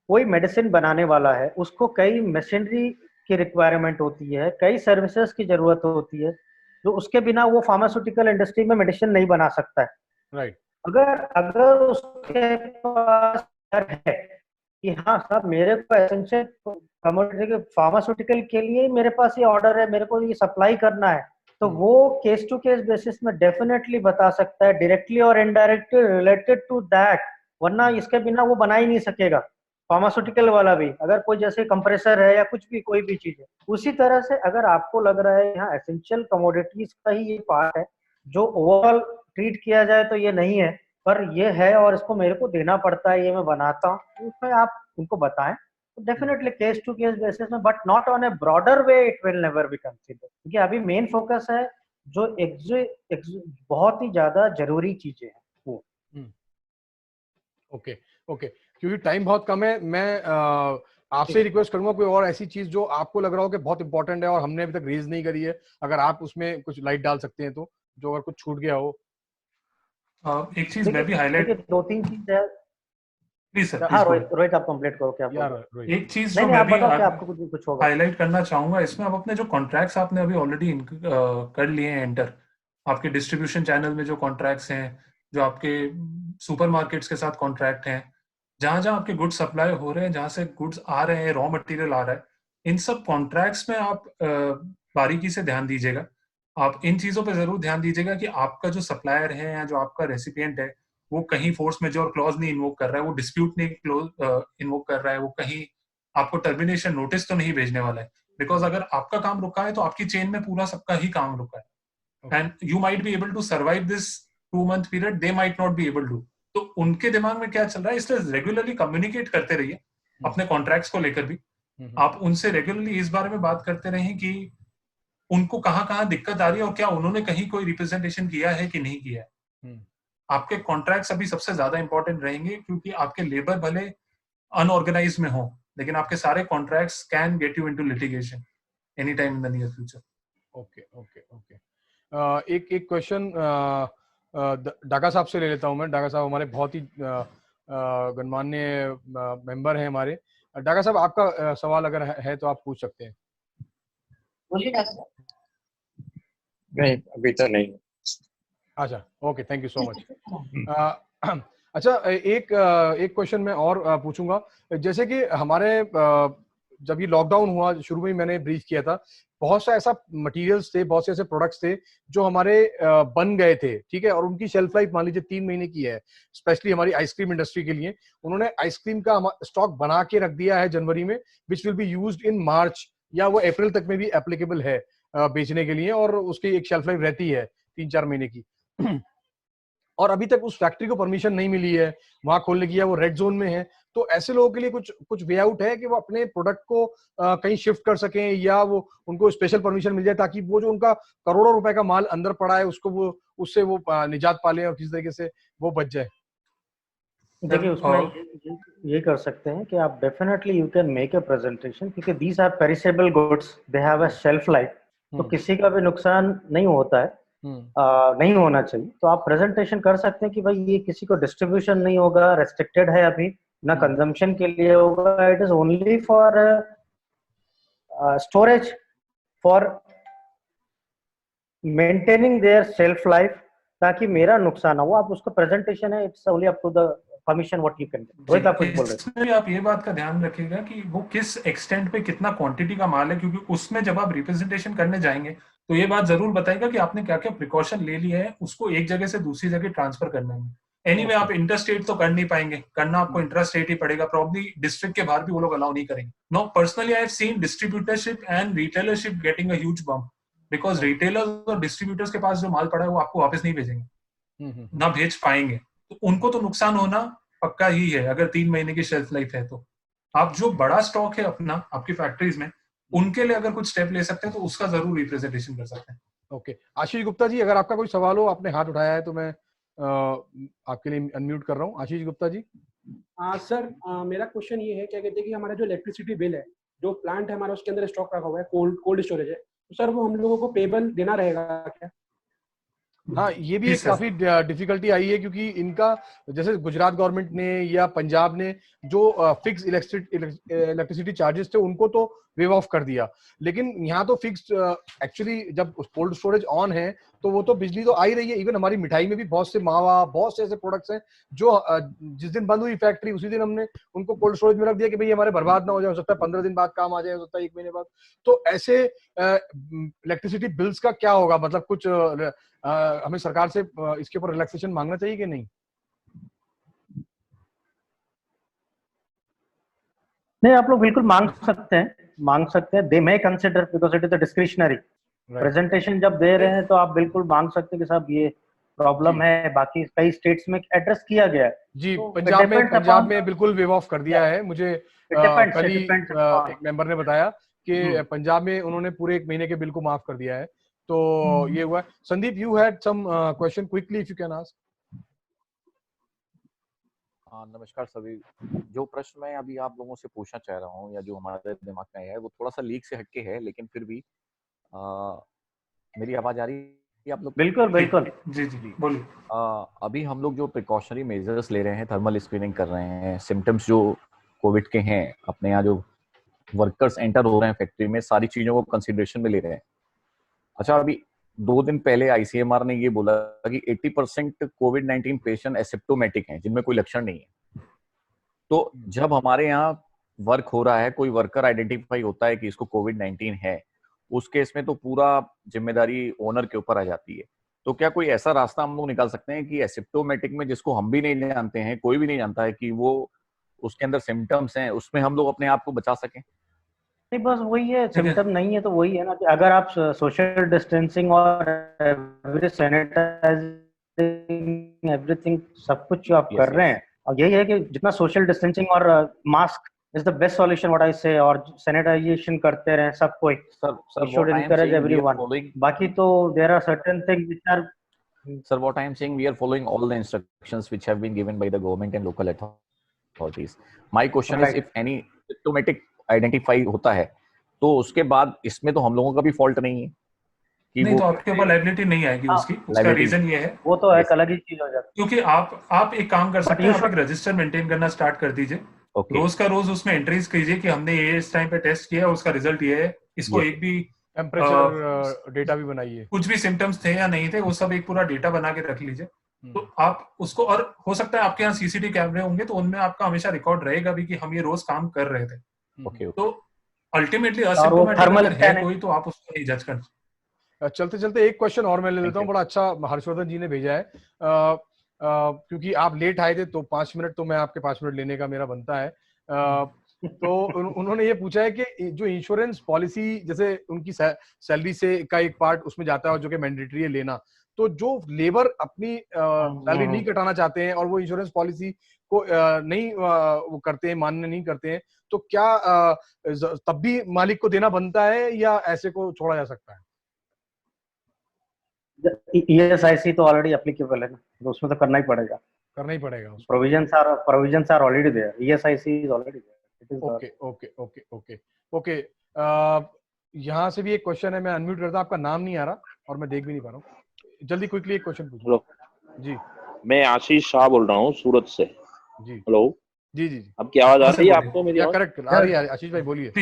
कोई मेडिसिन बनाने वाला है, उसको कई मशीनरी की रिक्वायरमेंट होती है, कई सर्विसेज की जरूरत होती है, जो उसके बिना वो फार्मास्यूटिकल इंडस्ट्री में मेडिसिन नहीं बना सकता है। राइट। अगर उसके पास है कि हाँ साहब, मेरे को एसेंशियल कमोडिटी फार्मास्यूटिकल के लिए मेरे पास ये ऑर्डर है, मेरे को ये सप्लाई करना है, तो वो केस टू केस बेसिस में डेफिनेटली बता सकता है, डायरेक्टली और इनडायरेक्टली रिलेटेड टू दैट, वरना इसके बिना वो बना ही नहीं सकेगा। फार्मास्यूटिकल वाला भी, अगर कोई जैसे कंप्रेसर है या कुछ भी कोई भी चीज है, उसी तरह से अगर आपको लग रहा है यहाँ एसेंशियल कमोडिटीज का ही ये पार्ट है जो ओवरऑल ट्रीट किया जाए तो ये नहीं है, पर ये है और इसको मेरे को देना पड़ता है, ये मैं बनाता हूँ, तो उसमें आप उनको बताएं तो definitely case to case basis में, but not on a broader way, it will never be consider. क्योंकि अभी मेन फोकस है जो बहुत ही ज्यादा जरूरी चीजें हैं वो। ओके ओके, क्योंकि टाइम बहुत कम है, मैं आपसे रिक्वेस्ट करूंगा कोई और ऐसी चीज जो आपको लग रहा हो कि बहुत इंपॉर्टेंट है और हमने अभी तक रेज नहीं करी है, अगर आप उसमें कुछ लाइट डाल सकते हैं तो, जो अगर कुछ छूट गया हो। एक चीज मैं भी हाईलाइट, दो तीन चीज है प्लीज सर। हाँ रोहित आप कंप्लीट करो क्या आप। एक चीज जो मैं भी आपको हाईलाइट करना चाहूंगा इसमें, आप अपने जो कॉन्ट्रैक्ट्स आपने अभी ऑलरेडी कर लिए हैं एंटर, आपके डिस्ट्रीब्यूशन चैनल में जो कॉन्ट्रैक्ट्स हैं, जो आपके सुपरमार्केट्स के साथ कॉन्ट्रैक्ट हैं, जहां जहां आपके गुड्स सप्लाई हो रहे हैं, जहां से गुड्स आ रहे हैं, रॉ मटेरियल आ रहा है, इन सब कॉन्ट्रैक्ट्स में आप बारीकी से ध्यान दीजिएगा। आप इन चीजों पे जरूर ध्यान दीजिएगा कि आपका जो सप्लायर है या जो आपका रेसिपिएंट है वो कहीं फोर्स मेजोर क्लॉज नहीं इन्वोक कर रहा है, वो डिस्प्यूट नहीं इन्वोक कर रहा है, वो कहीं आपको टर्मिनेशन नोटिस तो नहीं भेजने वाला है। बिकॉज अगर आपका काम रुका है तो आपकी चेन में पूरा सबका ही काम रुका है, and you might be able to survive this 2 month period, they might not be able to. तो उनके दिमाग में क्या चल रहा है, इसलिए रेगुलरली कम्युनिकेट करते रहिए अपने कॉन्ट्रैक्ट्स को लेकर भी। आप उनसे रेगुलरली इस बारे में बात करते रहें कि उनको कहाँ दिक्कत आ रही है और क्या उन्होंने कहीं कोई रिप्रेजेंटेशन किया है कि नहीं किया है। आपके कॉन्ट्रैक्ट्स अभी सबसे ज्यादा इंपॉर्टेंट रहेंगे, क्योंकि आपके लेबर भले अनऑर्गेनाइज में हो, लेकिन आपके सारे contracts can get you into litigation any time in the near future. Okay okay okay, एक क्वेश्चन डागा साहब से ले लेता हूं मैं। डागा साहब हमारे बहुत ही गणमान्य मेंबर हैं हमारे। डागा साहब, आपका सवाल अगर है तो आप पूछ सकते हैं। बोलिए डागा साहब। नहीं, अभी तो नहीं। अच्छा, okay, thank you so much. अच्छा, एक क्वेश्चन मैं और पूछूंगा। जैसे कि हमारे जब ये लॉकडाउन हुआ, शुरू में मैंने ब्रीफ किया था, बहुत सा ऐसा मटेरियल्स थे, बहुत से ऐसे प्रोडक्ट्स थे जो हमारे बन गए थे, ठीक है, और उनकी शेल्फ लाइफ मान लीजिए 3 महीने की है। स्पेशली हमारी आइसक्रीम इंडस्ट्री के लिए उन्होंने आइसक्रीम का स्टॉक बना के रख दिया है जनवरी में, which will be used in March, या वो अप्रैल तक में भी एप्लीकेबल है बेचने के लिए, और उसकी एक शेल्फ लाइफ रहती है 3-4 महीने की। और अभी तक उस फैक्ट्री को परमिशन नहीं मिली है वहां खोलने की, या वो रेड जोन में है। तो ऐसे लोगों के लिए कुछ वे आउट है कि वो अपने प्रोडक्ट को कहीं शिफ्ट कर सकें, या वो उनको स्पेशल परमिशन मिल जाए ताकि वो जो उनका करोड़ों रुपए का माल अंदर पड़ा है उसको वो उससे वो निजात पाले और किसी तरीके से वो बच जाए। देखिए, उसमें ये कर सकते हैं कि आप definitely you can make a presentation, क्योंकि these are perishable goods, they have a shelf life, तो किसी का भी नुकसान नहीं होता है, नहीं होना चाहिए। तो आप प्रेजेंटेशन कर सकते हैं कि भाई ये किसी को डिस्ट्रीब्यूशन नहीं होगा, रेस्ट्रिक्टेड है अभी, ना कंजम्पशन के लिए होगा, it is only for storage for maintaining their shelf life, ताकि मेरा नुकसान ना हो। आप उसका प्रेजेंटेशन है, it's only up to the permission what you can do. Rohit, आप कुछ बोल रहे थे? इसमें आप ये बात का ध्यान रखिएगा कि वो किस एक्सटेंट पे कितना क्वांटिटी का माल है, क्योंकि उसमें जब आप रिप्रेजेंटेशन करने जाएंगे तो ये बात जरूर बताएगा कि आपने क्या क्या प्रिकॉशन ले लिए हैं उसको एक जगह से दूसरी जगह ट्रांसफर करने में। एनीवे आप इंटरस्टेट तो कर नहीं पाएंगे, करना आपको इंट्रास्टेट ही पड़ेगा, प्रॉब्ली डिस्ट्रिक्ट के बाहर भी वो लोग अलाउ नहीं करेंगे। No, personally I have seen distributorship and retailership getting a huge bump, because retailers और डिस्ट्रीब्यूटर्स के पास जो माल पड़ा है वो आपको वापस नहीं भेजेंगे, ना भेज पाएंगे, तो उनको तो नुकसान होना पक्का ही है। अगर 3 महीने की शेल्फ लाइफ है तो आप जो बड़ा स्टॉक है अपना आपकी फैक्ट्रीज में, उनके लिए अगर कुछ स्टेप ले सकते हैं तो उसका जरूर रिप्रेजेंटेशन कर सकते हैं। ओके, आशीष गुप्ता जी, अगर आपका कोई सवाल हो, आपने हाथ उठाया है तो मैं आपके लिए अनम्यूट कर रहा हूँ। आशीष गुप्ता जी। सर, मेरा क्वेश्चन ये है, क्या कहते हैं कि हमारा जो इलेक्ट्रिसिटी बिल है, जो प्लांट है हमारा, उसके अंदर स्टॉक रखा हुआ है, कोल्ड स्टोरेज है, तो सर वो हम लोगों को पेबल देना रहेगा क्या? हाँ, ये भी एक काफी डिफिकल्टी आई है, क्योंकि इनका जैसे गुजरात गवर्नमेंट ने या पंजाब ने जो फिक्स इलेक्ट्रिसिटी चार्जेस थे उनको तो वेव ऑफ कर दिया, लेकिन यहाँ तो फिक्स्ड एक्चुअली जब कोल्ड स्टोरेज ऑन है तो वो तो बिजली तो आ ही रही है। इवन हमारी मिठाई में भी बहुत से मावा, बहुत से ऐसे प्रोडक्ट्स हैं जो जिस दिन बंद हुई फैक्ट्री उसी दिन हमने उनको कोल्ड स्टोरेज में रख दिया कि भाई हमारे बर्बाद ना हो जाए, हो सकता है 15 दिन बाद काम आ जाए, हो सकता है 1 महीने बाद। तो ऐसे इलेक्ट्रिसिटी बिल्स का क्या होगा, मतलब कुछ हमें सरकार से इसके ऊपर रिलैक्सेशन मांगना चाहिए कि नहीं? नहीं, आप लोग बिल्कुल मांग सकते हैं। They may consider, because it is a discretionary presentation. जब दे रहे हैं तो आप बिल्कुल मांग सकते हैं कि साहब ये प्रॉब्लम है। बाकी कई स्टेट्स में एड्रेस किया गया है जी, तो पंजाब में बिल्कुल वेव ऑफ कर दिया है। मुझे कल ही एक मेंबर ने बताया कि पंजाब में उन्होंने पूरे 1 महीने के बिल को माफ कर दिया है। तो ये हुआ। Sandeep, you had some question, quickly if you can ask. नमस्कार सभी। जो प्रश्न मैं अभी आप लोगों से पूछना चाह रहा हूँ या जो हमारे दिमाग में आया है वो थोड़ा सा लीक से हटके है, लेकिन फिर भी मेरी आवाज आ रही है आप लोग? बिल्कुल बिल्कुल, जी जी बोलिए। अभी हम लोग जो प्रिकॉशनरी मेजर्स ले रहे हैं, थर्मल स्क्रीनिंग कर रहे हैं, सिम्टम्स जो कोविड के हैं, अपने यहाँ जो वर्कर्स एंटर हो रहे हैं फैक्ट्री में, सारी चीजों को कंसिडरेशन में ले रहे हैं। अच्छा, अभी 2 दिन पहले आईसीएमआर ने ये बोला कि 80% कोविड-19 पेशेंट एसिम्प्टोमेटिक हैं, जिनमें कोई लक्षण नहीं है। तो जब हमारे यहाँ वर्क हो रहा है, कोई वर्कर आइडेंटिफाई होता है कि इसको कोविड-19 है, उस केस में तो पूरा जिम्मेदारी ओनर के ऊपर आ जाती है। तो क्या कोई ऐसा रास्ता हम लोग निकाल सकते हैं कि एसिम्प्टोमेटिक में, जिसको हम भी नहीं जानते हैं, कोई भी नहीं जानता है कि वो उसके अंदर सिम्टम्स हैं, उसमें हम लोग अपने आप को बचा सकें? नहीं, बस वही है, सिम्टम नहीं है तो वही है ना कि अगर आप सोशल डिस्टेंसिंग और सैनिटाइजिंग एवरीथिंग सब कुछ जो आप कर रहे हैं, और यही है कि जितना सोशल डिस्टेंसिंग और mask is the best solution what I से, और सैनिटाइजेशन करते रहे सब कोई, शुड एनकरेज एवरीवन। बाकी तो there are certain things which are Sir, what I am saying, we are following all the instructions which have been given by the government and local authorities. My question is, if any symptomatic identify होता है, तो उसके बाद इसमें तो हम लोगों का भी फॉल्ट नहीं है कि नहीं, तो आपके ऊपर लायबिलिटी नहीं आएगी उसकी। उसका रीजन ये है, वो तो एक अलग ही चीज हो जाती है, क्योंकि आप एक काम कर सकते हैं, आप एक रजिस्टर मेंटेन करना स्टार्ट कर दीजिए। रोज का रोज उसमें एंट्रीज कीजिए कि हमने ये इस टाइम पे टेस्ट किया, उसका रिजल्ट ये है। इसको एक भी टेम्परेचर डेटा भी बनाइए, कुछ भी सिम्टम्स थे या नहीं थे, वो सब एक पूरा डेटा बना के रख लीजिए। तो आप उसको, और हो सकता है आपके यहाँ सीसीटीवी कैमरे होंगे तो उनमें आपका हमेशा रिकॉर्ड रहेगा भी कि हम ये रोज काम कर रहे थे। तो अल्टीमेटली असिम्प्टोमेटिक है कोई, तो आप उसको नहीं जज कर। चलते चलते एक क्वेश्चन और मैं ले लेता हूँ, बड़ा अच्छा हर्षवर्धन जी ने भेजा है। क्योंकि आप लेट आए थे तो 5 मिनट तो मैं आपके 5 मिनट लेने का मेरा बनता है। तो उन्होंने ये पूछा है कि जो इंश्योरेंस पॉलिसी, जैसे उनकी सैलरी से का एक पार्ट उसमें जाता है जो कि मैंडेटरी है लेना, तो जो लेबर अपनी सैलरी नहीं कटाना चाहते हैं और वो इंश्योरेंस पॉलिसी को नहीं वो करते हैं, मान्य नहीं करते हैं, तो क्या तब भी मालिक को देना बनता है या ऐसे को छोड़ा जा सकता है? ESIC तो ऑलरेडी एप्लीकेबल है ना, तो उसमें तो करना ही पड़ेगा। Provisions are already there. ESIC is already there. Okay. यहाँ से भी एक क्वेश्चन है, मैं अनम्यूट करता हूँ, आपका नाम नहीं आ रहा और मैं देख भी नहीं पा रहा हूँ। जल्दी क्विकली एक क्वेश्चन पूछो। जी, मैं आशीष शाह बोल रहा हूँ सूरत से। जी, हेलो। जी, अब क्या आवाज आ रही है आपको मेरी? करेक्ट आ रही है, आशीष भाई बोलिए।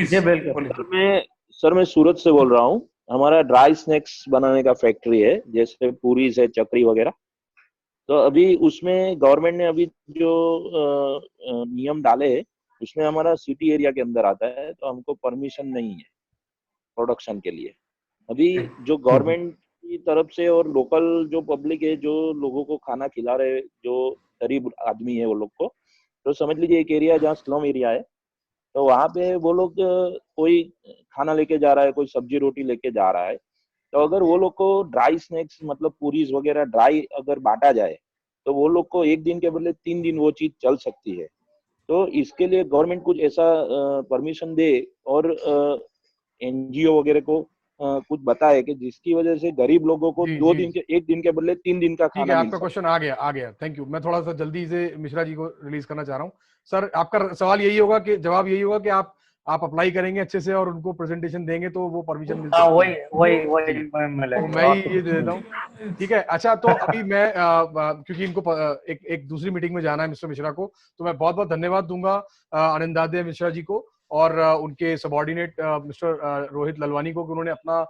सर मैं सूरत से बोल रहा हूँ। हमारा ड्राई स्नैक्स बनाने का फैक्ट्री है, जैसे पूरी से चकरी वगैरह। तो अभी उसमें गवर्नमेंट ने अभी जो नियम डाले हैं उसमें हमारा सिटी एरिया के अंदर आता है, तो हमको परमिशन नहीं है प्रोडक्शन के लिए। अभी जो गवर्नमेंट की तरफ से और लोकल जो पब्लिक है, जो लोगों को खाना खिला रहे, जो गरीब आदमी है वो लोग को, तो समझ लीजिए एक एरिया जहाँ स्लम एरिया है, तो वहाँ पे वो लोग कोई खाना लेके जा रहा है, कोई सब्जी रोटी लेके जा रहा है, तो अगर वो लोग को ड्राई स्नैक्स मतलब पूरीज वगैरह ड्राई अगर बांटा जाए तो वो लोग को 1 दिन के बदले 3 दिन वो चीज चल सकती है। तो इसके लिए गवर्नमेंट कुछ ऐसा परमिशन दे और एनजीओ वगैरह को कुछ बताए कि जिसकी वजह से गरीब लोगों को 2 दिन के 1 दिन के बदले 3 दिन का खाना मिल आपका क्वेश्चन आ गया। Thank you. मैं थोड़ा सा जल्दी से मिश्रा जी को रिलीज करना चाह रहा हूँ। सर, आपका सवाल यही होगा कि जवाब यही होगा कि आप अप्लाई करेंगे अच्छे से और उनको प्रेजेंटेशन देंगे तो वो परमिशन मिल सकती है। मैं ही ये दे देता हूँ, ठीक है। अच्छा, तो अभी मैं क्योंकि इनको एक दूसरी मीटिंग में जाना है मिस्टर मिश्रा को, तो मैं बहुत बहुत धन्यवाद दूंगा आनंदादय मिश्रा जी को और उनके सबॉर्डिनेट मिस्टर रोहित ललवानी को, उन्होंने अपना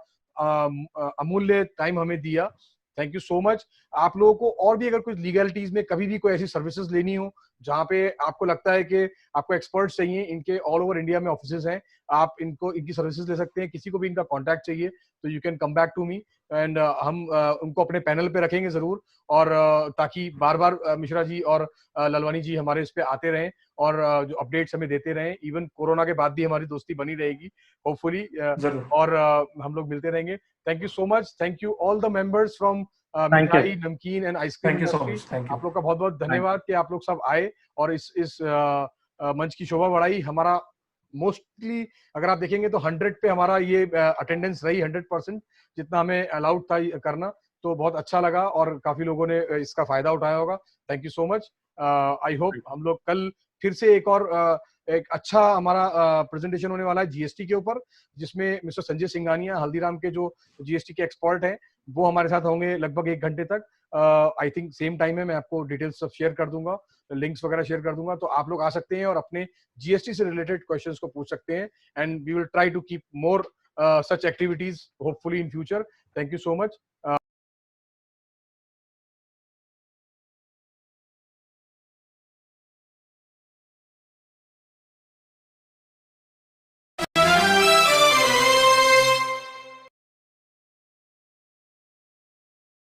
अमूल्य टाइम हमें दिया। Thank you so much. आप लोगों को और भी अगर कुछ लीगलिटीज में कभी भी कोई ऐसी सर्विसेज लेनी हो जहाँ पे आपको लगता है कि आपको एक्सपर्ट्स चाहिए, इनके ऑल ओवर इंडिया में ऑफिसेज हैं, आप इनकी सर्विसेज ले सकते हैं। किसी को भी इनका कांटेक्ट चाहिए तो you can come back to me and हम उनको अपने पैनल पे रखेंगे जरूर, और ताकि बार बार मिश्रा जी और ललवानी जी हमारे इस पे आते रहें और जो अपडेट्स हमें देते रहें। इवन कोरोना के बाद भी हमारी दोस्ती बनी रहेगी होपफुली, और हम लोग मिलते रहेंगे। Thank you so much. Thank you all the members from मिठाई, नमकीन एंड आइसक्रीम इंडस्ट्री। आप लोग का बहुत बहुत धन्यवाद कि आप लोग सब आए और इस मंच की शोभा बढ़ाई। हमारा मोस्टली अगर आप देखेंगे तो 100 पे हमारा ये अटेंडेंस रही, 100% जितना हमें अलाउड था करना, तो बहुत अच्छा लगा और काफी लोगों ने इसका फायदा उठाया होगा। Thank you so much. I hope हम लोग कल फिर से एक अच्छा हमारा प्रेजेंटेशन होने वाला है जीएसटी के ऊपर, जिसमें मिस्टर संजय सिंघानिया हल्दीराम के जो जीएसटी के एक्सपर्ट हैं वो हमारे साथ होंगे लगभग 1 घंटे तक। आई थिंक सेम टाइम में मैं आपको डिटेल्स सब शेयर कर दूंगा, लिंक्स वगैरह शेयर कर दूंगा, तो आप लोग आ सकते हैं और अपने जीएसटी से रिलेटेड क्वेश्चंस को पूछ सकते हैं। And we will try to keep more such activities hopefully in future. Thank you so much.